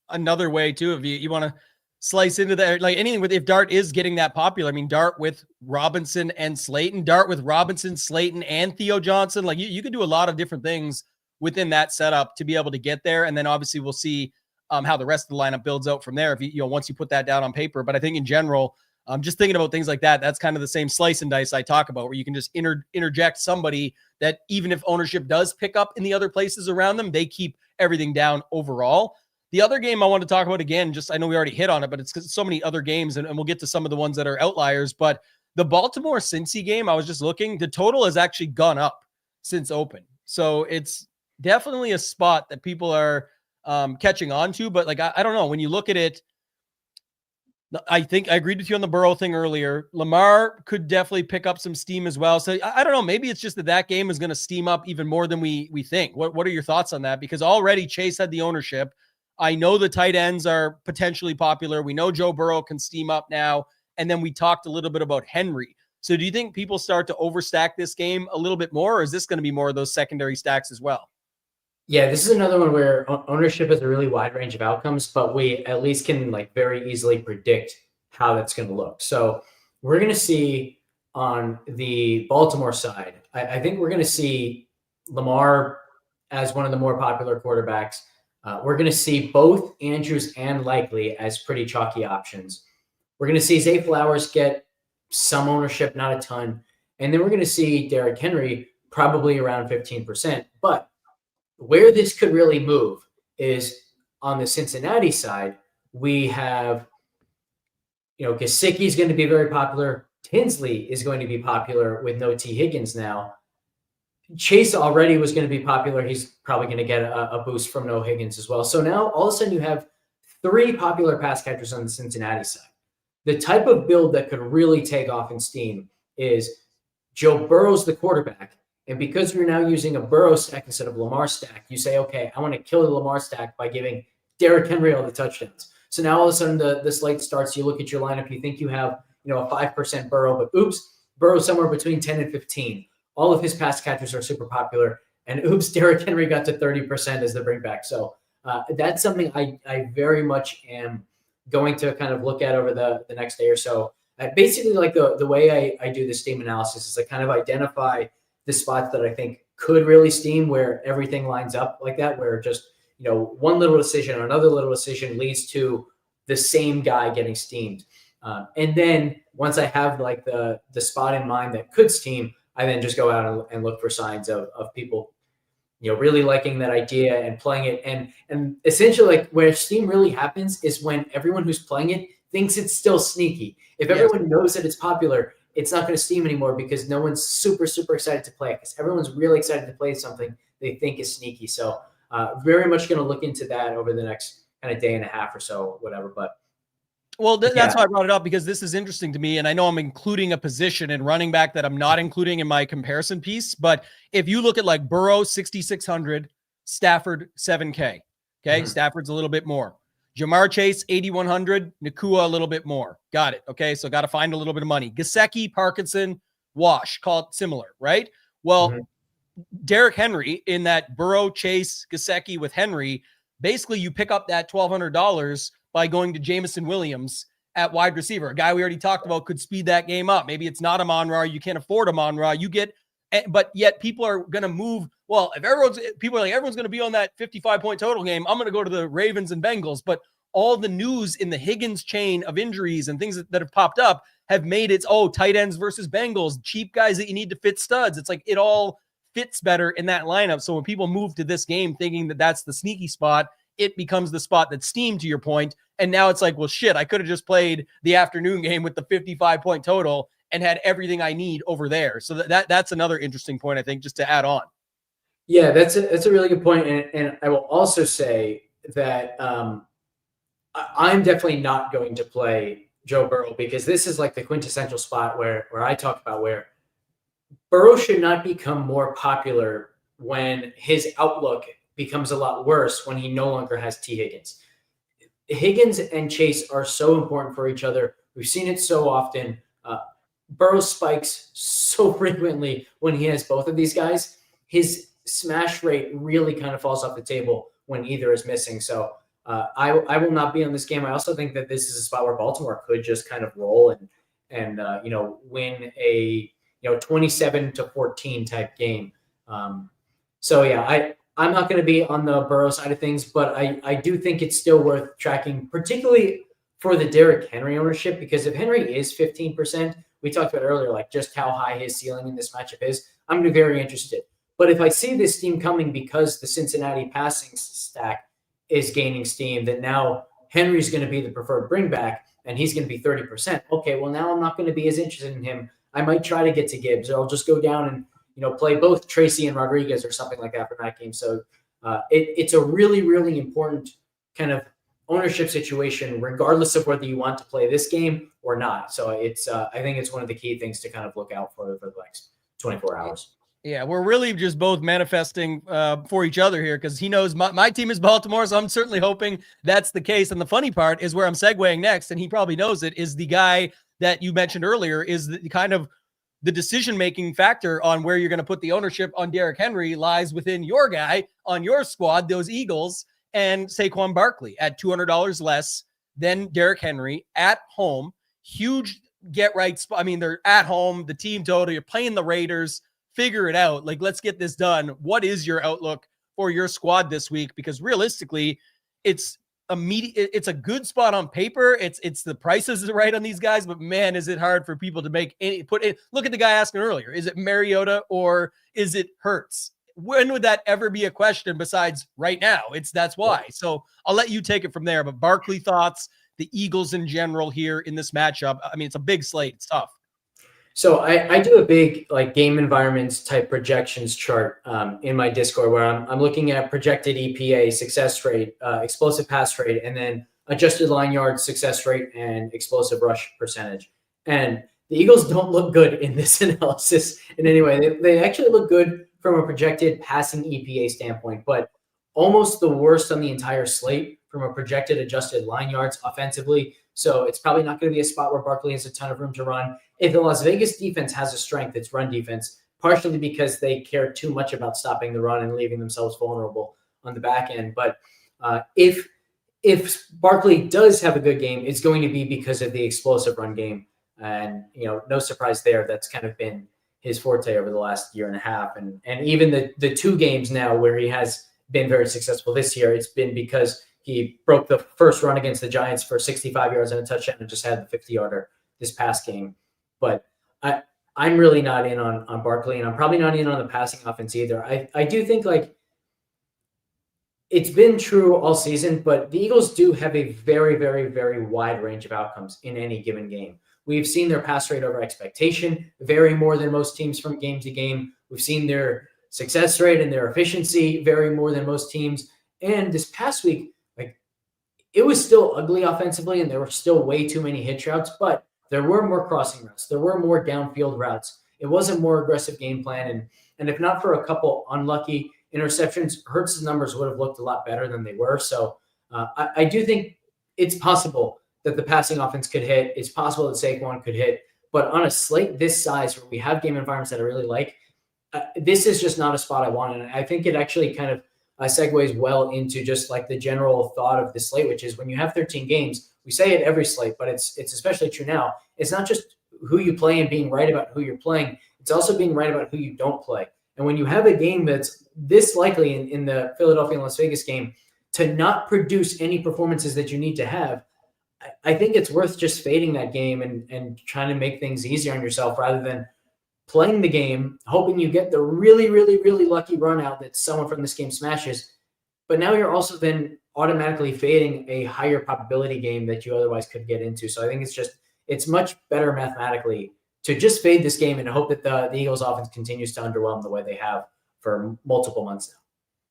another way too. If you want to slice into that, like anything with, if Dart is getting that popular, I mean, Dart with Robinson and Slayton, Dart with Robinson, Slayton, and Theo Johnson, like you could do a lot of different things within that setup to be able to get there. And then obviously we'll see how the rest of the lineup builds out from there. If once you put that down on paper, but I think in general, just thinking about things like that, that's kind of the same slice and dice I talk about, where you can just interject somebody that even if ownership does pick up in the other places around them, they keep everything down overall. The other game I want to talk about, again, just I know we already hit on it, but it's because so many other games, and we'll get to some of the ones that are outliers. But the Baltimore-Cincy game, I was just looking, the total has actually gone up since open. So it's definitely a spot that people are catching on to. But like, I don't know, when you look at it, I think I agreed with you on the Burrow thing earlier. Lamar could definitely pick up some steam as well. So I don't know. Maybe it's just that game is going to steam up even more than we think. What are your thoughts on that? Because already Chase had the ownership. I know the tight ends are potentially popular. We know Joe Burrow can steam up now. And then we talked a little bit about Henry. So do you think people start to overstack this game a little bit more, or is this going to be more of those secondary stacks as well? Yeah, this is another one where ownership has a really wide range of outcomes, but we at least can like very easily predict how that's going to look. So we're going to see on the Baltimore side, I think we're going to see Lamar as one of the more popular quarterbacks. We're going to see both Andrews and Likely as pretty chalky options. We're going to see Zay Flowers get some ownership, not a ton. And then we're going to see Derrick Henry probably around 15%. But where this could really move is on the Cincinnati side. We have, Gesicki is going to be very popular. Tinsley is going to be popular with no T. Higgins now. Chase already was going to be popular. He's probably going to get a boost from no Higgins as well. So now all of a sudden you have three popular pass catchers on the Cincinnati side. The type of build that could really take off in steam is Joe Burrow's the quarterback. And because you're now using a Burrow stack instead of Lamar stack, you say, okay, I want to kill the Lamar stack by giving Derrick Henry all the touchdowns. So now all of a sudden the slate starts, you look at your lineup, you think you have, a 5% Burrow, but oops, Burrow's somewhere between 10 and 15. All of his pass catchers are super popular. And oops, Derrick Henry got to 30% as the bring back. So that's something I very much am going to kind of look at over the next day or so. Basically, like the way I do the steam analysis is I kind of identify the spots that I think could really steam, where everything lines up like that, where just, one little decision or another little decision leads to the same guy getting steamed. And then once I have like the spot in mind that could steam, I then just go out and look for signs of people, really liking that idea and playing it. And essentially, like, where steam really happens is when everyone who's playing it thinks it's still sneaky. If everyone knows that it's popular, it's not going to steam anymore because no one's super, super excited to play it, because everyone's really excited to play something they think is sneaky. So very much going to look into that over the next kind of day and a half or so, whatever. But that's why I brought it up, because this is interesting to me. And I know I'm including a position in running back that I'm not including in my comparison piece. But if you look at like Burrow, 6,600, Stafford, 7K. Okay. Mm-hmm. Stafford's a little bit more. Jamar Chase, 8,100, Nakua, a little bit more. Got it. Okay. So got to find a little bit of money. Gesicki, Parkinson, Wash, call it similar, right? Well, Derrick Henry in that Burrow, Chase, Gesicki with Henry, basically you pick up that $1,200 by going to Jameson Williams at wide receiver, a guy we already talked about could speed that game up. Maybe it's not Amon-Ra. You can't afford Amon-Ra. But yet people are going to move. Well, if everyone's going to be on that 55-point total game, I'm going to go to the Ravens and Bengals. But all the news in the Higgins chain of injuries and things that have popped up have made it, tight ends versus Bengals, cheap guys that you need to fit studs. It's like it all fits better in that lineup. So when people move to this game thinking that that's the sneaky spot, it becomes the spot that's steamed, to your point. And now it's like, well, shit, I could have just played the afternoon game with the 55-point total and had everything I need over there. So that's another interesting point, I think, just to add on. Yeah, that's a really good point. And I will also say that I'm definitely not going to play Joe Burrow, because this is like the quintessential spot where I talk about where Burrow should not become more popular when his outlook becomes a lot worse when he no longer has T. Higgins. Higgins and Chase are so important for each other. We've seen it so often. Burrow spikes so frequently when he has both of these guys. His smash rate really kind of falls off the table when either is missing. So I will not be on this game. I also think that this is a spot where Baltimore could just kind of roll and win a 27-14 type game. So yeah, I'm not going to be on the Burrow side of things, but I do think it's still worth tracking, particularly for the Derrick Henry ownership, because if Henry is 15%, we talked about earlier, like just how high his ceiling in this matchup is, I'm going to be very interested. But if I see this steam coming because the Cincinnati passing stack is gaining steam, that now Henry's going to be the preferred bring back and he's going to be 30%. Okay, well, now I'm not going to be as interested in him. I might try to get to Gibbs, or I'll just go down and play both Tracy and Rodriguez or something like that for that game. So it's a really, really important kind of ownership situation, regardless of whether you want to play this game or not. So it's I think it's one of the key things to kind of look out for the next 24 hours. Yeah, we're really just both manifesting for each other here, because he knows my team is Baltimore, so I'm certainly hoping that's the case. And the funny part is where I'm segueing next, and he probably knows it, is the guy that you mentioned earlier is the kind of the decision-making factor on where you're going to put the ownership on Derrick Henry lies within your guy on your squad, those Eagles, and Saquon Barkley at $200 less than Derrick Henry at home. Huge get-right spot. I mean, they're at home, the team total, you're playing the Raiders. Figure it out. Like, let's get this done. What is your outlook for your squad this week? Because realistically, it's a good spot on paper. It's the prices are right on these guys, but man, is it hard for people to make look at the guy asking earlier. Is it Mariota or is it Hurts? When would that ever be a question besides right now? That's why. So I'll let you take it from there. But Barkley thoughts, the Eagles in general here in this matchup. I mean, it's a big slate. It's tough. So I do a big game environments type projections chart in my Discord, where I'm looking at projected EPA, success rate, explosive pass rate, and then adjusted line yard success rate and explosive rush percentage. And the Eagles don't look good in this analysis in any way. They actually look good from a projected passing EPA standpoint, but almost the worst on the entire slate from a projected adjusted line yards offensively. So it's probably not going to be a spot where Barkley has a ton of room to run. If the Las Vegas defense has a strength, it's run defense, partially because they care too much about stopping the run and leaving themselves vulnerable on the back end. But if Barkley does have a good game, it's going to be because of the explosive run game. And, no surprise there. That's kind of been his forte over the last year and a half. And even the 2 games now where he has been very successful this year, it's been because he broke the first run against the Giants for 65 yards and a touchdown and just had the 50-yarder this past game. But I'm really not in on Barkley, and I'm probably not in on the passing offense either. I do think, it's been true all season, but the Eagles do have a very, very, very wide range of outcomes in any given game. We've seen their pass rate over expectation vary more than most teams from game to game. We've seen their success rate and their efficiency vary more than most teams. And this past week, it was still ugly offensively, and there were still way too many hitch routes, but there were more crossing routes. There were more downfield routes. It was a more aggressive game plan. And if not for a couple unlucky interceptions, Hurts' numbers would have looked a lot better than they were. So I do think it's possible that the passing offense could hit. It's possible that Saquon could hit. But on a slate this size, where we have game environments that I really like, this is just not a spot I want. And I think it actually kind of segues well into just the general thought of the slate, which is when you have 13 games, we say it every slate, but it's especially true now. It's not just who you play and being right about who you're playing. It's also being right about who you don't play. And when you have a game that's this likely in the Philadelphia and Las Vegas game to not produce any performances that you need to have, I think it's worth just fading that game and trying to make things easier on yourself rather than playing the game, hoping you get the really, really, really lucky run out that someone from this game smashes. But now you're also then automatically fading a higher probability game that you otherwise could get into. So I think it's much better mathematically to just fade this game and hope that the Eagles offense continues to underwhelm the way they have for multiple months now.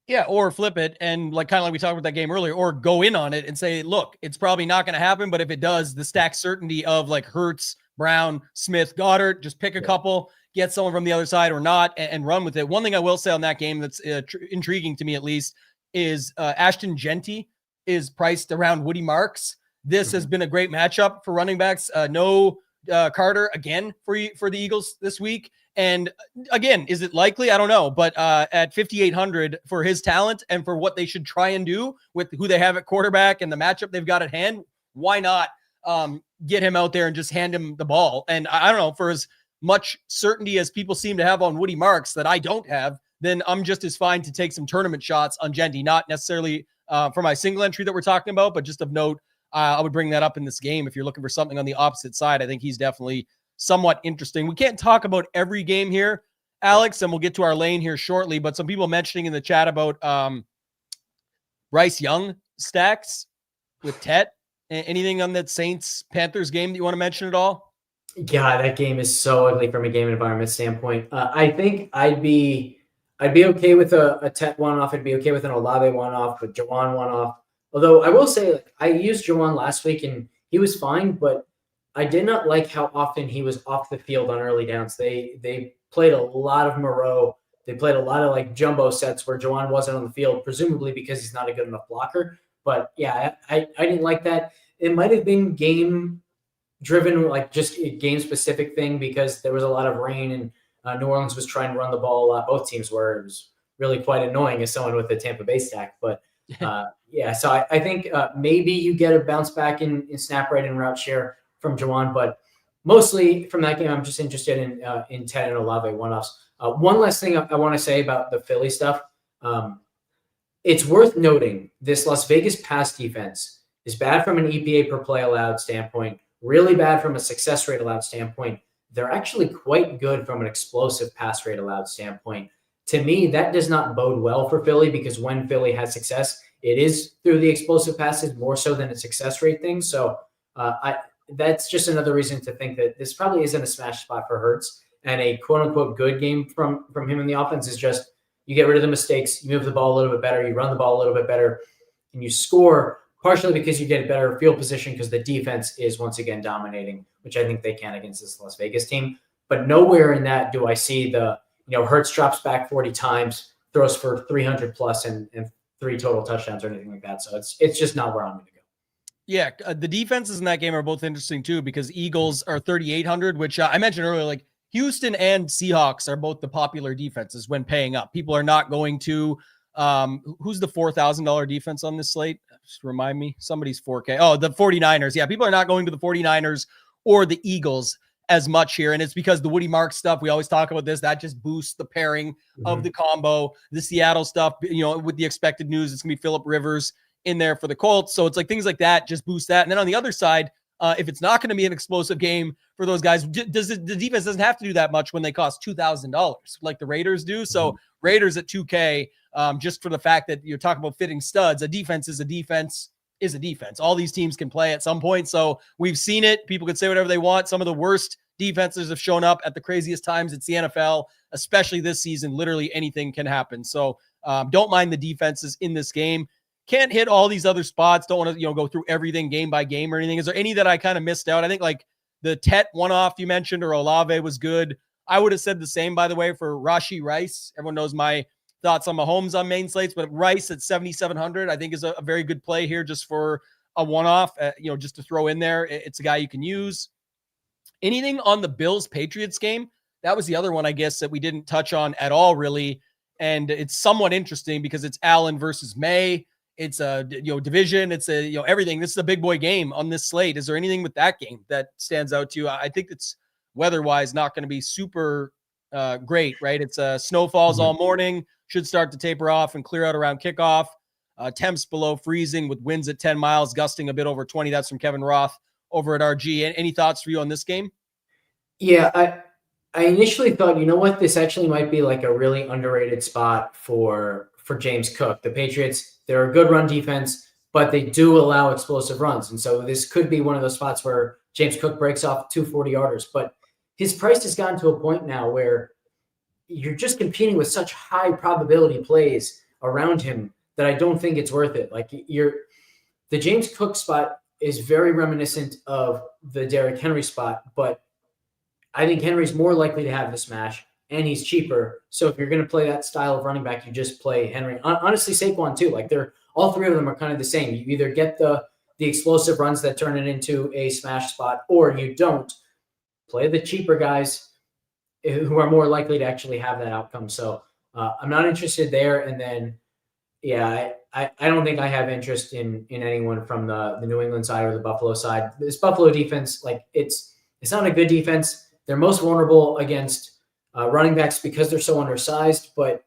Yeah, or flip it and kind of like we talked about that game earlier, or go in on it and say, look, it's probably not going to happen, but if it does, the stack certainty of Hurts, Brown, Smith, Goddard, just pick a couple, get someone from the other side or not, and run with it. One thing I will say on that game that's intriguing to me at least is Ashton Genty is priced around Woody Marks. This has been a great matchup for running backs. No Carter again for the Eagles this week. And again, is it likely? I don't know. But at 5,800 for his talent and for what they should try and do with who they have at quarterback and the matchup they've got at hand, why not get him out there and just hand him the ball? And I don't know, for as much certainty as people seem to have on Woody Marks that I don't have, then I'm just as fine to take some tournament shots on Genty, not necessarily for my single entry that we're talking about, but just of note, I would bring that up in this game. If you're looking for something on the opposite side, I think he's definitely somewhat interesting. We can't talk about every game here, Alex, and we'll get to our lane here shortly, but some people mentioning in the chat about Bryce Young stacks with Tet. Anything on that Saints-Panthers game that you want to mention at all? Yeah, that game is so ugly from a game environment standpoint. I think I'd be okay with a Tet one-off. I'd be okay with an Olave one-off, with Jawan one-off. Although I will say, I used Jawan last week and he was fine, but I did not like how often he was off the field on early downs. They played a lot of Moreau. They played a lot of jumbo sets where Jawan wasn't on the field, presumably because he's not a good enough blocker. But yeah, I didn't like that. It might have been game driven, just a game specific thing, because there was a lot of rain and New Orleans was trying to run the ball a lot. Both teams were. It was really quite annoying as someone with a Tampa Bay stack. But yeah, so I think maybe you get a bounce back in snap rate and route share from Jawan, but mostly from that game, I'm just interested in Ted and Olave one-offs. One last thing I want to say about the Philly stuff. It's worth noting this Las Vegas pass defense is bad from an EPA per play allowed standpoint, really bad from a success rate allowed standpoint. They're actually quite good from an explosive pass rate allowed standpoint. To me, that does not bode well for Philly, because when Philly has success, it is through the explosive passes more so than a success rate thing. So that's just another reason to think that this probably isn't a smash spot for Hurts, and a quote unquote good game from him in the offense is just, you get rid of the mistakes, you move the ball a little bit better, you run the ball a little bit better, and you score partially because you get a better field position because the defense is once again dominating, which I think they can against this Las Vegas team. But nowhere in that do I see the, Hurts drops back 40 times, throws for 300 plus and 3 total touchdowns or anything like that. So it's just not where I'm going to go. Yeah, the defenses in that game are both interesting too, because Eagles are 3,800, which I mentioned earlier, like Houston and Seahawks are both the popular defenses when paying up. People are not going to, who's the $4,000 defense on this slate? Just remind me, somebody's 4K. Oh, the 49ers. Yeah, people are not going to the 49ers or the Eagles as much here. And it's because the Woody Marks stuff, we always talk about this, that just boosts the pairing of the combo. The Seattle stuff, with the expected news, it's going to be Phillip Rivers in there for the Colts. So it's like things like that just boost that. And then on the other side, if it's not going to be an explosive game for those guys, the defense doesn't have to do that much when they cost $2,000 like the Raiders do. So Raiders at 2K, just for the fact that you're talking about fitting studs, a defense is a defense is a defense. All these teams can play at some point. So we've seen it. People can say whatever they want. Some of the worst defenses have shown up at the craziest times. It's the NFL, especially this season. Literally anything can happen. So don't mind the defenses in this game. Can't hit all these other spots. Don't want to, go through everything game by game or anything. Is there any that I kind of missed out? I think like the Tet one-off you mentioned or Olave was good. I would have said the same, by the way, for Rashee Rice. Everyone knows my thoughts on Mahomes on main slates, but Rice at 7,700, I think is a very good play here just for a one-off, just to throw in there. It's a guy you can use. Anything on the Bills-Patriots game? That was the other one, I guess, that we didn't touch on at all, really. And it's somewhat interesting because it's Allen versus May. It's a division. It's a everything. This is a big boy game on this slate. Is there anything with that game that stands out to you? I think it's weather-wise not going to be super great, right? It's snowfalls all morning. Should start to taper off and clear out around kickoff. Temps below freezing with winds at 10 miles, gusting a bit over 20. That's from Kevin Roth over at RG. Any thoughts for you on this game? Yeah, I initially thought, this actually might be like a really underrated spot for James Cook. The Patriots, they're a good run defense, but they do allow explosive runs. And so this could be one of those spots where James Cook breaks off 2 40-yarders. But his price has gotten to a point now where you're just competing with such high probability plays around him that I don't think it's worth it. Like the James Cook spot is very reminiscent of the Derrick Henry spot, but I think Henry's more likely to have the smash and he's cheaper. So if you're going to play that style of running back, you just play Henry. Honestly, Saquon too. Like all 3 of them are kind of the same. You either get the explosive runs that turn it into a smash spot, or you don't. Play the cheaper guys who are more likely to actually have that outcome. So I'm not interested there. And then, yeah, I don't think I have interest in anyone from the New England side or the Buffalo side. This Buffalo defense, like it's not a good defense. They're most vulnerable against running backs because they're so undersized, but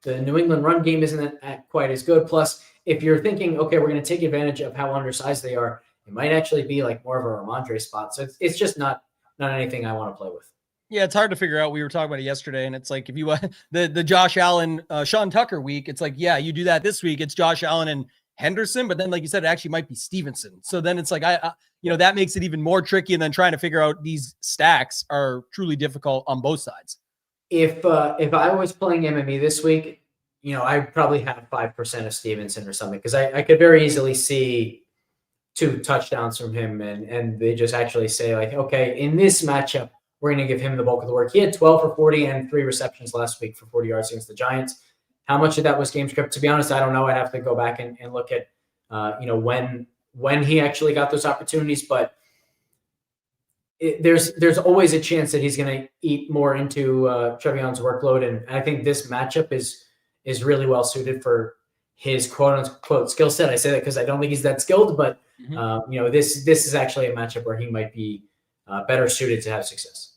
the New England run game isn't quite as good. Plus, if you're thinking, okay, we're going to take advantage of how undersized they are, it might actually be like more of a Ramondre spot. So it's just not anything I want to play with. Yeah, it's hard to figure out. We were talking about it yesterday, and it's like if you the Josh Allen, Sean Tucker week, it's like, yeah, you do that this week. It's Josh Allen and Henderson, but then like you said, it actually might be Stevenson. So then it's like that makes it even more tricky. And then trying to figure out these stacks are truly difficult on both sides. If I was playing MME this week, I'd probably have 5% of Stevenson or something, because I could very easily see 2 touchdowns from him, and they just actually say like, okay, in this matchup, we're going to give him the bulk of the work. He had 12 for 40 and 3 receptions last week for 40 yards against the Giants. How much of that was game script? To be honest, I don't know. I'd have to go back and look at, when he actually got those opportunities. But there's always a chance that he's going to eat more into Trevion's workload. And I think this matchup is really well suited for his quote unquote skill set. I say that because I don't think he's that skilled, but this is actually a matchup where he might be better suited to have success.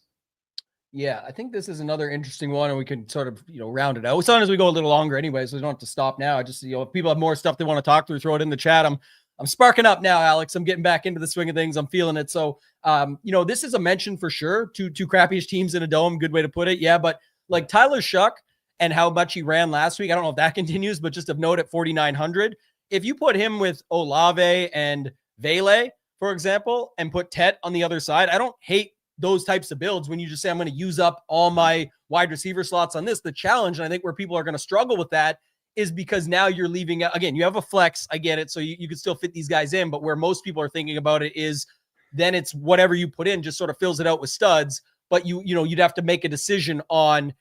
Yeah, I think this is another interesting one, and we can sort of, round it out. As long as we go a little longer anyway, so we don't have to stop now. I just, if people have more stuff they want to talk through, throw it in the chat. I'm sparking up now, Alex. I'm getting back into the swing of things. I'm feeling it. So, this is a mention for sure. Two crappiest teams in a dome. Good way to put it. Yeah, but like Tyler Shuck and how much he ran last week, I don't know if that continues, but just of note at 4,900. If you put him with Olave and Vele, for example, and put Tet on the other side, I don't hate those types of builds when you just say, I'm going to use up all my wide receiver slots on this. The challenge, and I think where people are going to struggle with that, is because now you're leaving, again, you have a flex. I get it. So you can still fit these guys in, but where most people are thinking about it is then it's whatever you put in just sort of fills it out with studs. But you'd have to make a decision on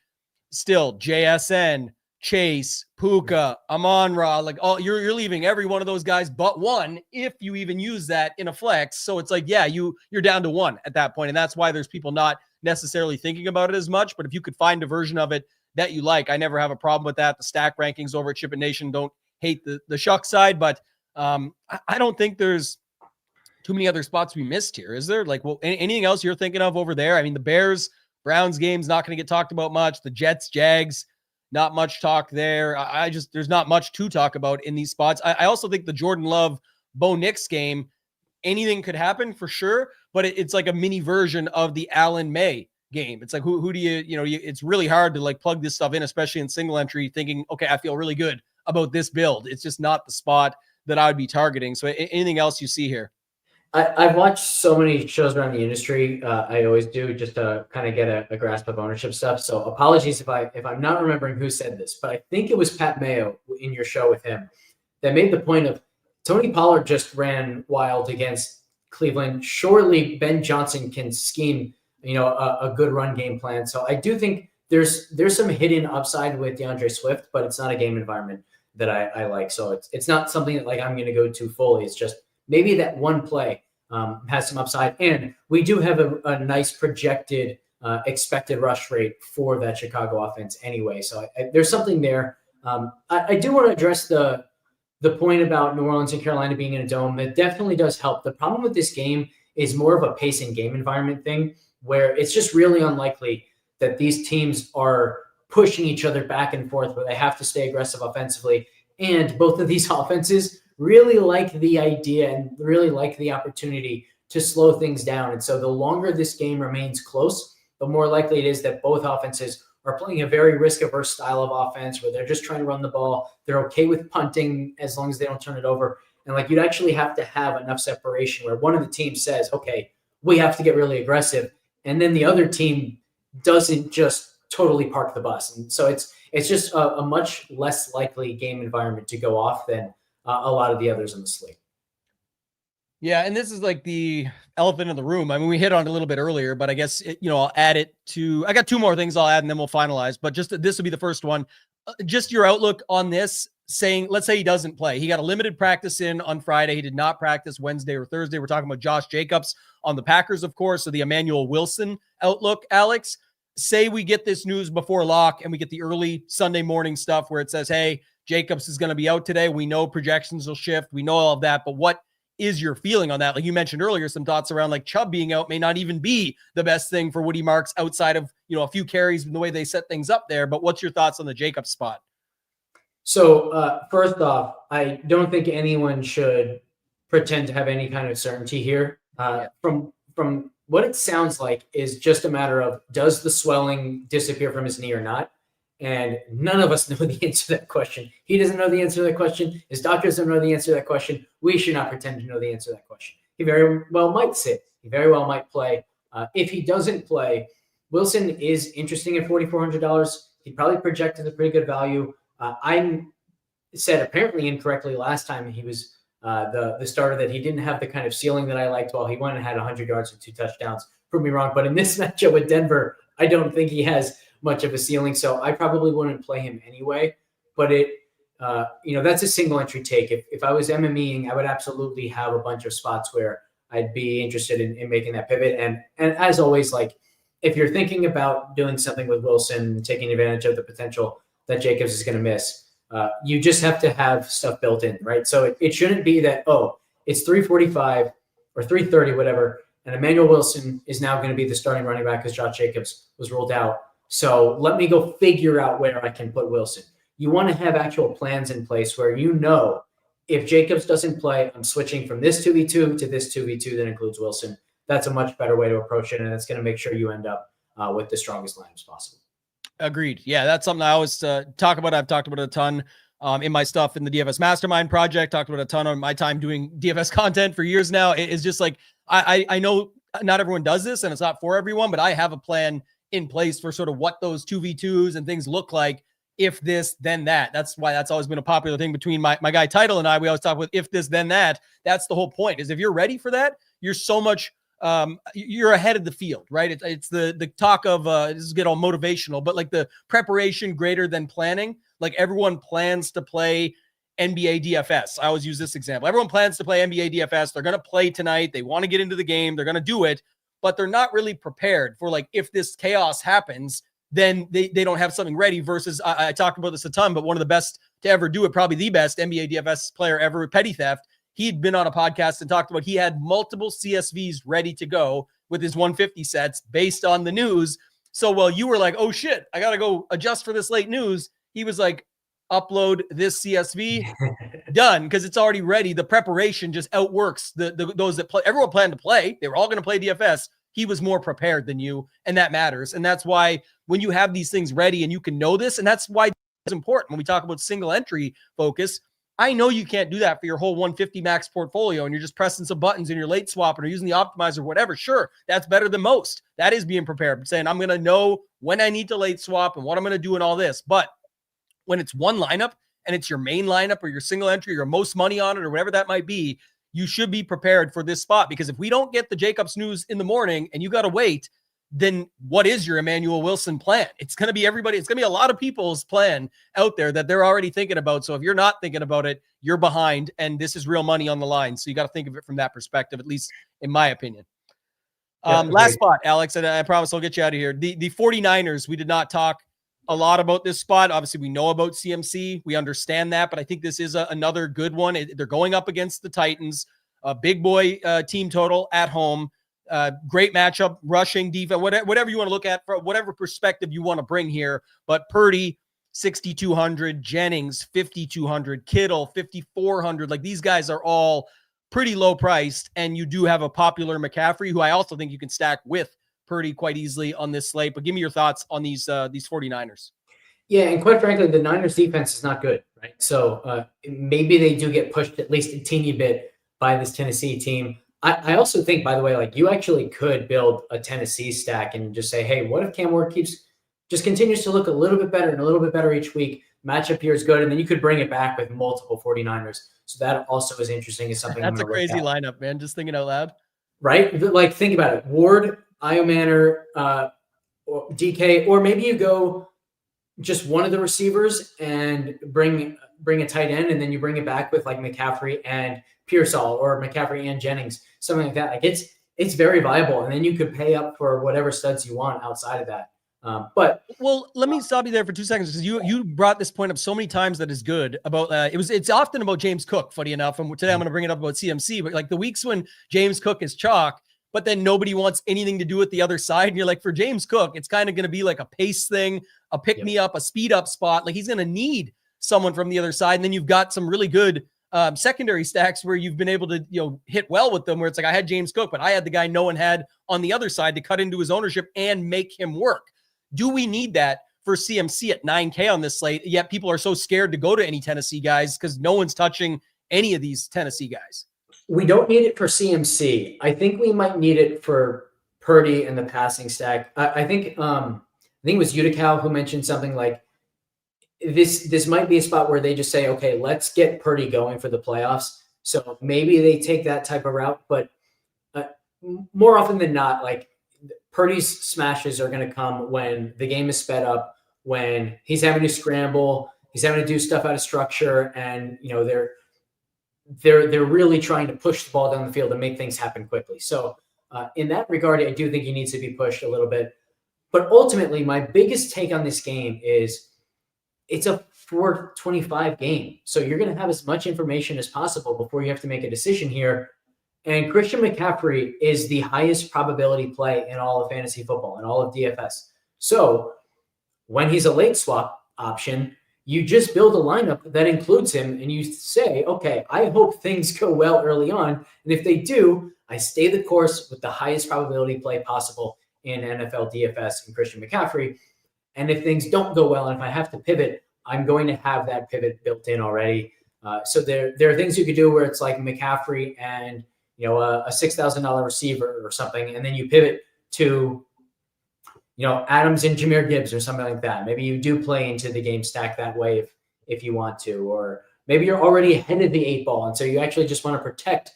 still JSN, Chase, Puka, Amon-Ra, like all you're leaving every one of those guys but one if you even use that in a flex. So it's like, yeah, you're down to one at that point. And that's why there's people not necessarily thinking about it as much. But if you could find a version of it that you like, I never have a problem with that. The stack rankings over at Chip and Nation don't hate the Shuck side, but I don't think there's too many other spots we missed here. Is there? Like, well, anything else you're thinking of over there? I mean, the Bears-Browns game's not going to get talked about much. The Jets-Jags, not much talk there. There's not much to talk about in these spots. I also think the Jordan Love Bo Nix game, anything could happen for sure, but it's like a mini version of the Allen May game. It's like, who do it's really hard to like plug this stuff in, especially in single entry, thinking, okay, I feel really good about this build. It's just not the spot that I would be targeting. So anything else you see here? I've watched so many shows around the industry. I always do, just to kind of get a grasp of ownership stuff. So apologies if I'm not remembering who said this, but I think it was Pat Mayo in your show with him that made the point of Tony Pollard just ran wild against Cleveland. Surely Ben Johnson can scheme, a good run game plan. So I do think there's some hidden upside with DeAndre Swift, but it's not a game environment that I like. So it's not something that like I'm going to go to fully. It's just maybe that one play has some upside. And we do have a nice projected expected rush rate for that Chicago offense anyway. So there's something there. I do want to address the point about New Orleans and Carolina being in a dome. It definitely does help. The problem with this game is more of a pace and game environment thing, where it's just really unlikely that these teams are pushing each other back and forth, where they have to stay aggressive offensively. And both of these offenses really like the idea and really like the opportunity to slow things down. And so the longer this game remains close, the more likely it is that both offenses are playing a very risk-averse style of offense where they're just trying to run the ball. They're okay with punting as long as they don't turn it over. And like, you'd actually have to have enough separation where one of the teams says, okay, we have to get really aggressive. And then the other team doesn't just totally park the bus. And so it's just a much less likely game environment to go off than a lot of the others in the slate. Yeah, and this is like the elephant in the room. I mean, we hit on it a little bit earlier, but I guess, I'll add it to – I got two more things I'll add, and then we'll finalize. But just this will be the first one. Just your outlook on this, saying, let's say he doesn't play. He got a limited practice in on Friday. He did not practice Wednesday or Thursday. We're talking about Josh Jacobs on the Packers, of course, so the Emmanuel Wilson outlook, Alex. Say we get this news before lock and we get the early Sunday morning stuff where it says, hey, Jacobs is going to be out today. We know projections will shift. We know all of that. But what is your feeling on that? Like you mentioned earlier, some thoughts around like Chubb being out may not even be the best thing for Woody Marks outside of, a few carries and the way they set things up there. But what's your thoughts on the Jacobs spot? So first off, I don't think anyone should pretend to have any kind of certainty here. From what it sounds like is just a matter of, does the swelling disappear from his knee or not? And none of us know the answer to that question. He doesn't know the answer to that question. His doctors don't know the answer to that question. We should not pretend to know the answer to that question. He very well might sit. He very well might play. If he doesn't play, Wilson is interesting at $4,400. He probably projected a pretty good value. I said apparently incorrectly last time he was the starter that he didn't have the kind of ceiling that I liked. Well, he went and had 100 yards and 2 touchdowns. Prove me wrong. But in this matchup with Denver, I don't think he has much of a ceiling. So I probably wouldn't play him anyway. But that's a single entry take. If I was MMEing, I would absolutely have a bunch of spots where I'd be interested in making that pivot. And as always, like if you're thinking about doing something with Wilson, taking advantage of the potential that Jacobs is going to miss, you just have to have stuff built in, right? So it shouldn't be that, it's 345 or 330, whatever, and Emmanuel Wilson is now going to be the starting running back because Josh Jacobs was ruled out. So let me go figure out where I can put Wilson. You want to have actual plans in place where if Jacobs doesn't play, I'm switching from this 2v2 to this 2v2 that includes Wilson. That's a much better way to approach it, and it's going to make sure you end up with the strongest lineups possible. Agreed. Yeah, that's something I always talk about. I've talked about it a ton in my stuff in the DFS Mastermind project. Talked about it a ton on my time doing DFS content for years now. It's just like I know not everyone does this, and it's not for everyone, but I have a plan in place for sort of what those 2v2s and things look like. If this, then that. That's why that's always been a popular thing between my guy Title and I. We always talk with if this, then that. That's the whole point, is if you're ready for that, you're so much you're ahead of the field, right? It's the talk of this is get all motivational, but like the preparation greater than planning. like everyone plans to play NBA DFS. I always use this example. Everyone plans to play NBA DFS. They're going to play tonight. They want to get into the game. They're going to do it, but they're not really prepared for like, if this chaos happens, then they don't have something ready versus I talked about this a ton, but one of the best to ever do it, probably the best NBA DFS player ever, Petty Theft. He'd been on a podcast and talked about he had multiple CSVs ready to go with his 150 sets based on the news. So while you were like, oh shit, I got to go adjust for this late news, he was like, upload this CSV, done, because it's already ready. The preparation just outworks those that play. Everyone planned to play. They were all going to play DFS. He was more prepared than you, and that matters. And that's why when you have these things ready and you can know this, and that's why it's important when we talk about single entry focus. I know you can't do that for your whole 150 max portfolio and you're just pressing some buttons in your late swap or using the optimizer, whatever. Sure, that's better than most. That is being prepared, saying I'm going to know when I need to late swap and what I'm going to do and all this. But when it's one lineup and it's your main lineup or your single entry or most money on it or whatever that might be, you should be prepared for this spot, because if we don't get the Jacobs news in the morning and you got to wait, then what is your Emmanuel Wilson plan? It's going to be everybody. It's going to be a lot of people's plan out there that they're already thinking about. So if you're not thinking about it, you're behind, and this is real money on the line. So you got to think of it from that perspective, at least in my opinion. Last spot, Alex, and I promise I'll get you out of here. The 49ers, we did not talk a lot about this spot. Obviously, we know about CMC. We understand that, but I think this is another good one. They're going up against the Titans, a big boy team total at home. Great matchup, rushing, defense, whatever you want to look at, for whatever perspective you want to bring here. But Purdy, 6,200, Jennings, 5,200, Kittle, 5,400. Like, these guys are all pretty low priced, and you do have a popular McCaffrey, who I also think you can stack with Purdy quite easily on this slate. But give me your thoughts on these 49ers. Yeah, and quite frankly, the Niners defense is not good, right? So maybe they do get pushed at least a teeny bit by this Tennessee team. I also think, by the way, like, you actually could build a Tennessee stack and just say, hey, what if Cam Ward continues to look a little bit better and a little bit better each week? Matchup here is good, and then you could bring it back with multiple 49ers. So that also is interesting. Is something that's a crazy lineup, man. Just thinking out loud, right? Like, think about it: Ward, Io Manor, DK, or maybe you go just one of the receivers and bring a tight end, and then you bring it back with like McCaffrey and Pearsall, or McCaffrey and Jennings, something like that. Like, it's very viable, and then you could pay up for whatever studs you want outside of that. Well, let me stop you there for 2 seconds, because you brought this point up so many times that is good about it's often about James Cook, funny enough, and today I'm going to bring it up about CMC. But like the weeks when James Cook is chalk, but then nobody wants anything to do with the other side, and you're like, for James Cook, it's kind of going to be like a pace thing, a pick me up, a speed up spot. Like, he's going to need someone from the other side, and then you've got some really good secondary stacks where you've been able to hit well with them, where it's like, I had James Cook, but I had the guy no one had on the other side to cut into his ownership and make him work. Do we need that for CMC at 9K on this slate? Yet people are so scared to go to any Tennessee guys because no one's touching any of these Tennessee guys. We don't need it for CMC. I think we might need it for Purdy and the passing stack. I think it was Utical who mentioned something like this might be a spot where they just say, okay, let's get Purdy going for the playoffs. So maybe they take that type of route, but more often than not, like, Purdy's smashes are going to come when the game is sped up, when he's having to scramble, he's having to do stuff out of structure, and they're really trying to push the ball down the field and make things happen quickly. So in that regard, I do think he needs to be pushed a little bit. But ultimately, my biggest take on this game is it's a 425 game. So you're going to have as much information as possible before you have to make a decision here. And Christian McCaffrey is the highest probability play in all of fantasy football and all of DFS. So when he's a late swap option, you just build a lineup that includes him, and you say, okay, I hope things go well early on. And if they do, I stay the course with the highest probability play possible in NFL DFS and Christian McCaffrey. And if things don't go well, and if I have to pivot, I'm going to have that pivot built in already. So there are things you could do where it's like McCaffrey and a $6,000 receiver or something, and then you pivot to, Adams and Jahmyr Gibbs or something like that. Maybe you do play into the game stack that way if you want to, or maybe you're already ahead of the 8 ball, and so you actually just want to protect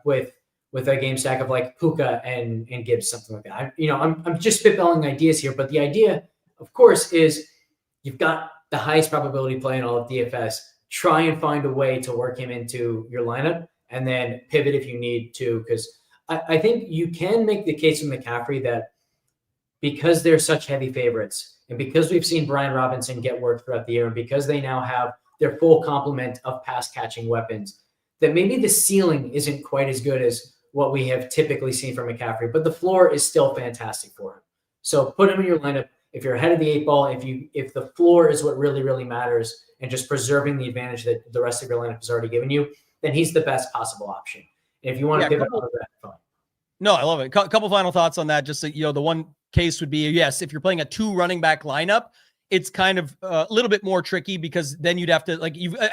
with a game stack of like Puka and Gibbs, something like that. I'm just spitballing ideas here, but the idea, of course, is you've got the highest probability play in all of DFS. Try and find a way to work him into your lineup and then pivot if you need to. Because I think you can make the case with McCaffrey that because they're such heavy favorites and because we've seen Brian Robinson get work throughout the year and because they now have their full complement of pass catching weapons, that maybe the ceiling isn't quite as good as what we have typically seen from McCaffrey, but the floor is still fantastic for him. So put him in your lineup. If you're ahead of the 8 ball, if the floor is what really, really matters and just preserving the advantage that the rest of your lineup has already given you, then he's the best possible option. And if you want to pivot out of that, fine. No, I love it. Couple final thoughts on that. Just so, the one case would be, yes, if you're playing a 2 running back lineup, it's kind of a little bit more tricky because then you'd have to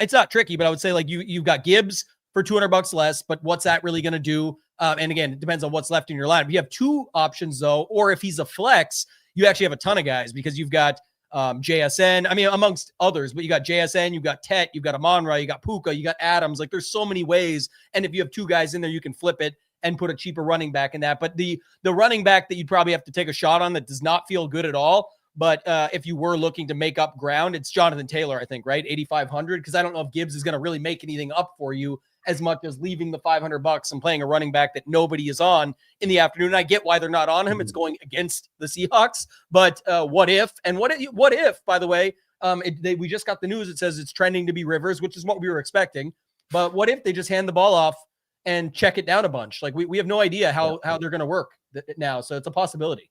it's not tricky, but I would say you've got Gibbs for $200 less, but what's that really going to do? And again, it depends on what's left in your lineup. You have 2 options though, or if he's a flex, you actually have a ton of guys because you've got JSN, amongst others, but you got JSN, you've got Tet, you've got Amon-Ra, you got Puka, you got Adams. There's so many ways. And if you have 2 guys in there, you can flip it and put a cheaper running back in that. But the running back that you'd probably have to take a shot on that does not feel good at all. But if you were looking to make up ground, it's Jonathan Taylor, I think, right? 8,500. Because I don't know if Gibbs is going to really make anything up for you as much as leaving the $500 and playing a running back that nobody is on in the afternoon. And I get why they're not on him. It's going against the Seahawks. But what if, by the way, we just got the news. It says it's trending to be Rivers, which is what we were expecting. But what if they just hand the ball off and check it down a bunch? We have no idea how they're going to work now. So it's a possibility.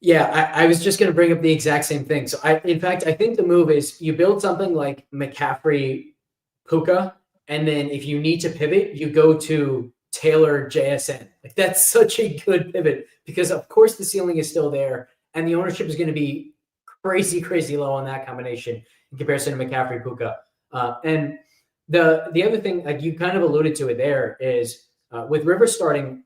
Yeah, I was just going to bring up the exact same thing. So I think the move is you build something like McCaffrey, Puka, and then if you need to pivot, you go to Taylor, JSN. That's such a good pivot because of course the ceiling is still there and the ownership is going to be crazy, crazy low on that combination in comparison to McCaffrey, Puka. And the other thing, you kind of alluded to it there, is with Rivers starting,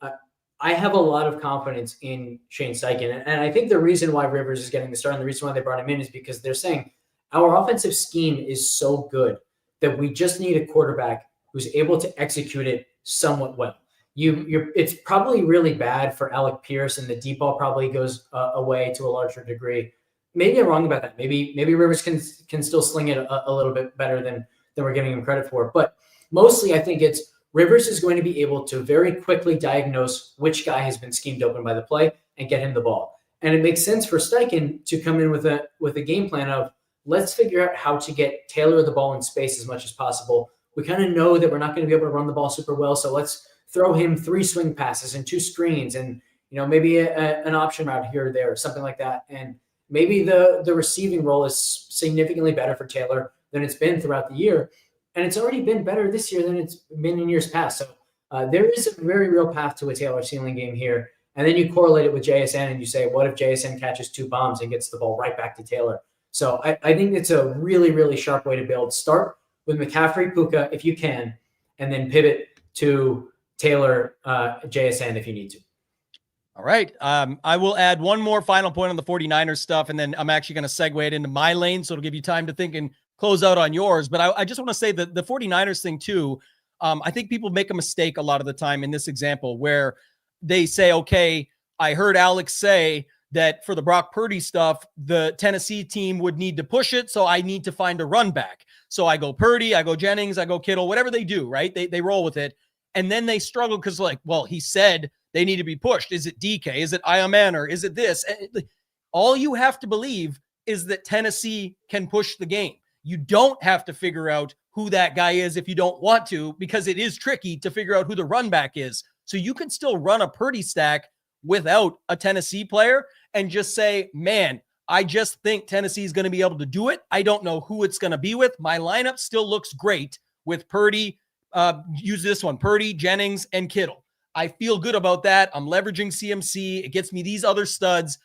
I have a lot of confidence in Shane Steichen. And I think the reason why Rivers is getting the start and the reason why they brought him in is because they're saying our offensive scheme is so good that we just need a quarterback who's able to execute it somewhat well. It's probably really bad for Alec Pierce, and the deep ball probably goes away to a larger degree. Maybe I'm wrong about that. Maybe Rivers can still sling it a little bit better than we're giving him credit for. But mostly I think it's Rivers is going to be able to very quickly diagnose which guy has been schemed open by the play and get him the ball. And it makes sense for Steichen to come in with a game plan of let's figure out how to get Taylor the ball in space as much as possible. We kind of know that we're not going to be able to run the ball super well, so let's throw him 3 swing passes and 2 screens and maybe an option route here or there, something like that. And maybe the receiving role is significantly better for Taylor than it's been throughout the year. And it's already been better this year than it's been in years past. So there is a very real path to a Taylor ceiling game here. And then you correlate it with JSN and you say, what if JSN catches 2 bombs and gets the ball right back to Taylor? So I think it's a really, really sharp way to build. Start with McCaffrey, Puka, if you can, and then pivot to Taylor, JSN if you need to. All right. I will add one more final point on the 49ers stuff, and then I'm actually going to segue it into my lane, so it'll give you time to think and close out on yours. But I just want to say that the 49ers thing too, I think people make a mistake a lot of the time in this example where they say, okay, I heard Alex say that for the Brock Purdy stuff, the Tennessee team would need to push it, so I need to find a run back. So I go Purdy, I go Jennings, I go Kittle, whatever they do, right? They roll with it. And then they struggle because he said they need to be pushed. Is it DK? Is it Ioman? Or is it this? All you have to believe is that Tennessee can push the game. You don't have to figure out who that guy is if you don't want to, because it is tricky to figure out who the run back is. So you can still run a Purdy stack without a Tennessee player and just say, man, I just think Tennessee is going to be able to do it. I don't know who it's going to be with. My lineup still looks great with Purdy. Use this one, Purdy, Jennings, and Kittle. I feel good about that. I'm leveraging CMC. It gets me these other studs.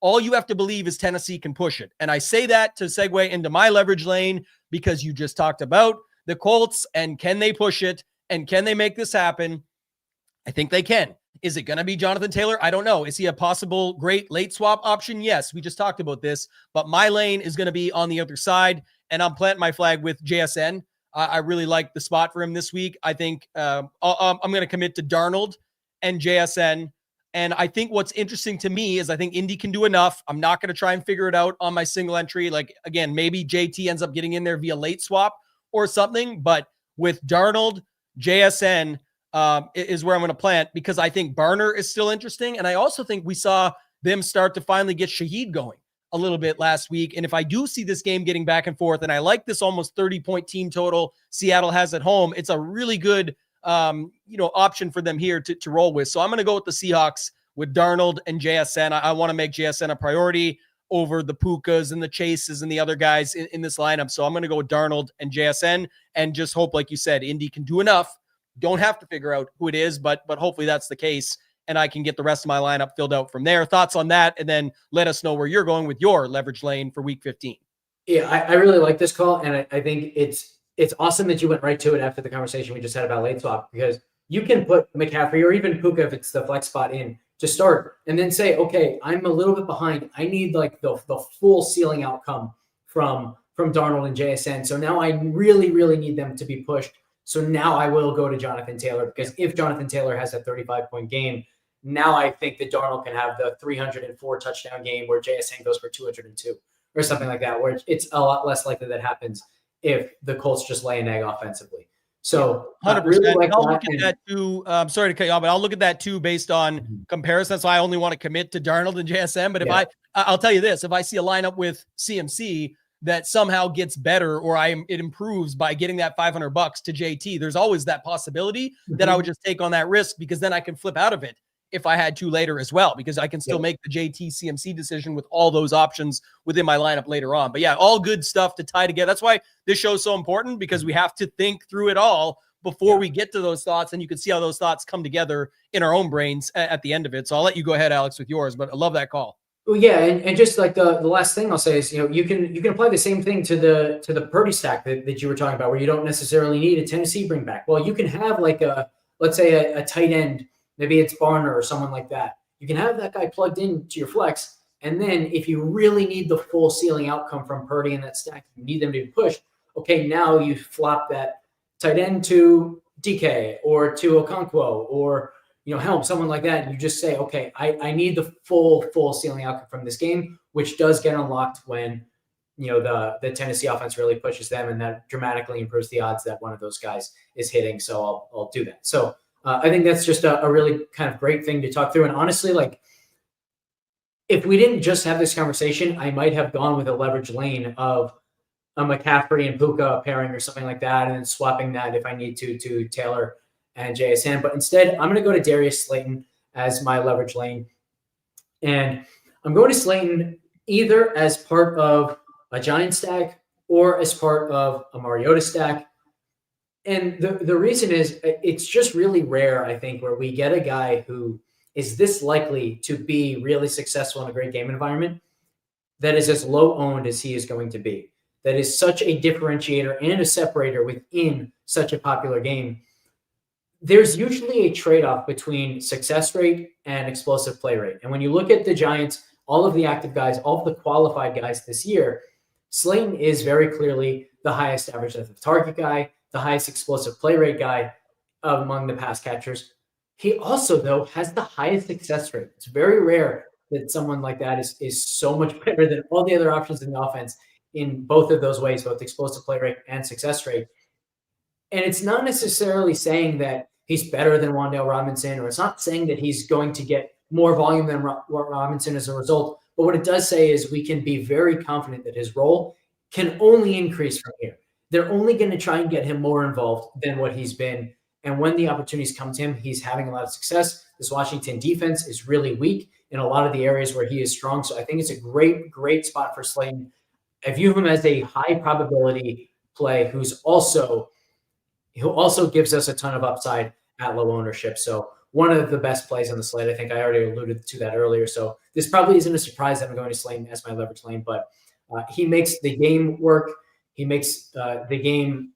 All you have to believe is Tennessee can push it. And I say that to segue into my leverage lane because you just talked about the Colts and can they push it and can they make this happen? I think they can. Is it going to be Jonathan Taylor? I don't know. Is he a possible great late swap option? Yes, we just talked about this, but my lane is going to be on the other side, and I'm planting my flag with JSN. I really like the spot for him this week. I think I'm going to commit to Darnold and JSN And I think what's interesting to me is I think Indy can do enough. I'm not going to try and figure it out on my single entry. Like, again, maybe JT ends up getting in there via late swap or something. But with Darnold, JSN is where I'm going to plant, because I think Barner is still interesting. And I also think we saw them start to finally get Shaheed going a little bit last week. And if I do see this game getting back and forth, and I like this almost 30-point team total Seattle has at home, it's a really good option for them here to roll with. So I'm going to go with the Seahawks with Darnold and JSN. I want to make JSN a priority over the Pukas and the Chases and the other guys in this lineup. So I'm going to go with Darnold and JSN and just hope, like you said, Indy can do enough. Don't have to figure out who it is, but hopefully that's the case, and I can get the rest of my lineup filled out from there. Thoughts on that, and then let us know where you're going with your leverage lane for week 15. Yeah, I really like this call, and I think it's awesome that you went right to it after the conversation we just had about late swap, because you can put McCaffrey or even Puka, if it's the flex spot, in to start, and then say, okay, I'm a little bit behind. I need like the full ceiling outcome from Darnold and JSN. So now I really, really need them to be pushed. So now I will go to Jonathan Taylor, because if Jonathan Taylor has a 35-point game, now I think that Darnold can have the 304 touchdown game where JSN goes for 202 or something like that, where it's a lot less likely that happens if the Colts just lay an egg offensively. So 100%. Really like I'll look at that too. I'm sorry to cut you off, but I'll look at that too based on comparison. So I only want to commit to Darnold and JSN. But if I'll tell you this, if I see a lineup with CMC that somehow gets better, or it improves by getting that $500 to JT, there's always that possibility that I would just take on that risk, because then I can flip out of it if I had to later as well, because I can still make the JT CMC decision with all those options within my lineup later on. But yeah, all good stuff to tie together. That's why this show is so important, because we have to think through it all before we get to those thoughts, and you can see how those thoughts come together in our own brains at the end of it. So I'll let you go ahead, Alex, with yours, but I love that call. Well, yeah, and just like the last thing I'll say is, you can apply the same thing to the Purdy stack that you were talking about, where you don't necessarily need a Tennessee bring back. Well, you can have like let's say a tight end, maybe it's Barner or someone like that. You can have that guy plugged into your flex, and then if you really need the full ceiling outcome from Purdy in that stack, you need them to be pushed. Okay, now you flop that tight end to DK or to Okonkwo or Helm, someone like that. And you just say, okay, I need the full ceiling outcome from this game, which does get unlocked when, the Tennessee offense really pushes them, and that dramatically improves the odds that one of those guys is hitting. So I'll do that. So I think that's just a really kind of great thing to talk through. And honestly, like, if we didn't just have this conversation, I might have gone with a leverage lane of a McCaffrey and Puka pairing or something like that, and then swapping that if I need to Taylor and JSN. But instead, I'm going to go to Darius Slayton as my leverage lane. And I'm going to Slayton either as part of a Giant stack or as part of a Mariota stack. And the reason is, it's just really rare, I think, where we get a guy who is this likely to be really successful in a great game environment that is as low owned as he is going to be. That is such a differentiator and a separator within such a popular game. There's usually a trade-off between success rate and explosive play rate. And when you look at the Giants, all of the active guys, all of the qualified guys this year, Slayton is very clearly the highest average depth of target guy, the highest explosive play rate guy among the pass catchers. He also, though, has the highest success rate. It's very rare that someone like that is so much better than all the other options in the offense in both of those ways, both explosive play rate and success rate. And it's not necessarily saying that he's better than Wan'Dale Robinson, or it's not saying that he's going to get more volume than Robinson as a result. But what it does say is we can be very confident that his role can only increase from here. They're only going to try and get him more involved than what he's been. And when the opportunities come to him, he's having a lot of success. This Washington defense is really weak in a lot of the areas where he is strong. So I think it's a great spot for Slayton. I view him as a high probability play who also gives us a ton of upside at low ownership. So one of the best plays on the slate. I think I already alluded to that earlier. So this probably isn't a surprise that I'm going to Slayton as my leverage lane, but he makes the game work. He makes the game.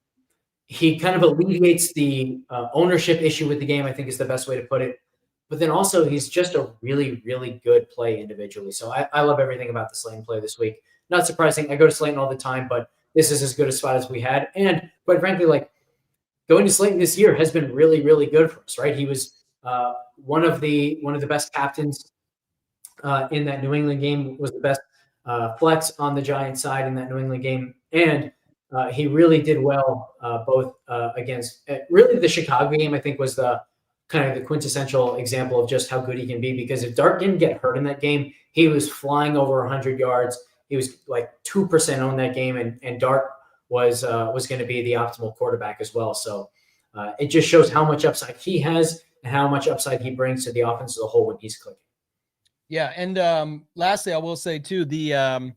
He kind of alleviates the ownership issue with the game, I think is the best way to put it. But then also he's just a really, really good play individually. So I love everything about the Slayton play this week. Not surprising. I go to Slayton all the time, but this is as good a spot as we had. And quite frankly, like, going to Slayton this year has been really, really good for us, right? He was One of the best captains in that New England game, was the best flex on the Giants side in that New England game. And he really did well both against really the Chicago game. I think was the kind of the quintessential example of just how good he can be, because if Dart didn't get hurt in that game, he was flying over 100 yards. He was like 2% on that game, and Dart was going to be the optimal quarterback as well. So it just shows how much upside he has and how much upside he brings to the offense as a whole when he's clicking. Yeah, and lastly, I will say too, the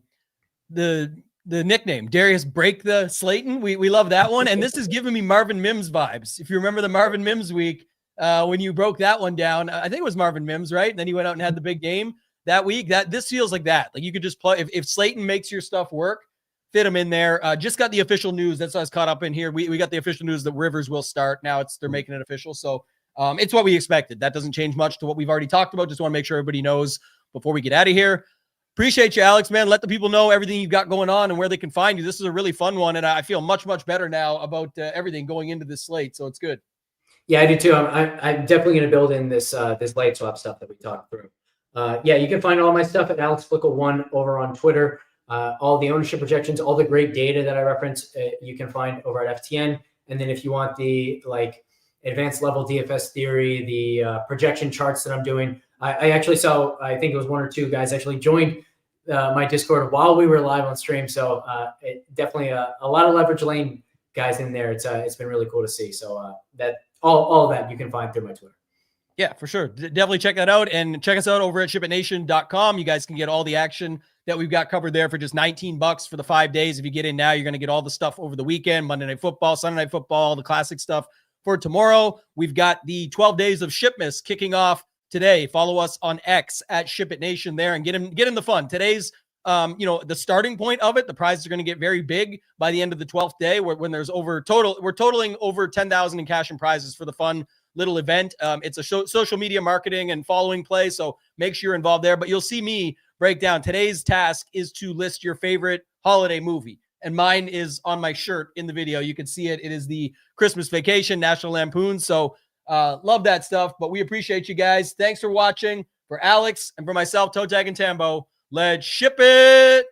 nickname Darius Break the Slayton. We love that one, and this is giving me Marvin Mims vibes. If you remember the Marvin Mims week when you broke that one down, I think it was Marvin Mims, right? And then he went out and had the big game that week. This feels like that. Like you could just play if Slayton makes your stuff work, fit him in there. Just got the official news. That's what I was caught up in here. We got the official news that Rivers will start. Now they're making it official. So it's what we expected. That doesn't change much to what we've already talked about. Just want to make sure everybody knows before we get out of here. Appreciate you, Alex, man. Let the people know everything you've got going on and where they can find you. This is a really fun one, and I feel much, much better now about everything going into this slate, so it's good. Yeah, I do too. I'm definitely going to build in this late swap stuff that we talked through. Yeah, you can find all my stuff at Alex Blickle 1 over on Twitter. All the ownership projections, all the great data that I reference, you can find over at FTN. And then if you want the advanced level DFS theory, the projection charts that I'm doing, I actually saw, I think it was one or two guys actually joined my Discord while we were live on stream. So definitely a lot of leverage lane guys in there. It's been really cool to see. So that all of that you can find through my Twitter. Yeah, for sure. Definitely check that out, and check us out over at shipitnation.com. You guys can get all the action that we've got covered there for just $19 for the 5 days. If you get in now, you're going to get all the stuff over the weekend, Monday Night Football, Sunday Night Football, the classic stuff for tomorrow. We've got the 12 days of SHIPmas kicking off today. Follow us on X at ShipItNation there and get in the fun. Today's, the starting point of it, the prizes are going to get very big by the end of the 12th day when there's we're totaling over 10,000 in cash and prizes for the fun little event. It's a social media marketing and following play, so make sure you're involved there. But you'll see me break down. Today's task is to list your favorite holiday movie, and mine is on my shirt in the video. You can see it. It is the Christmas Vacation, National Lampoon. So love that stuff, but we appreciate you guys. Thanks for watching. For Alex and for myself, ToeTagginTambo, let's ship it.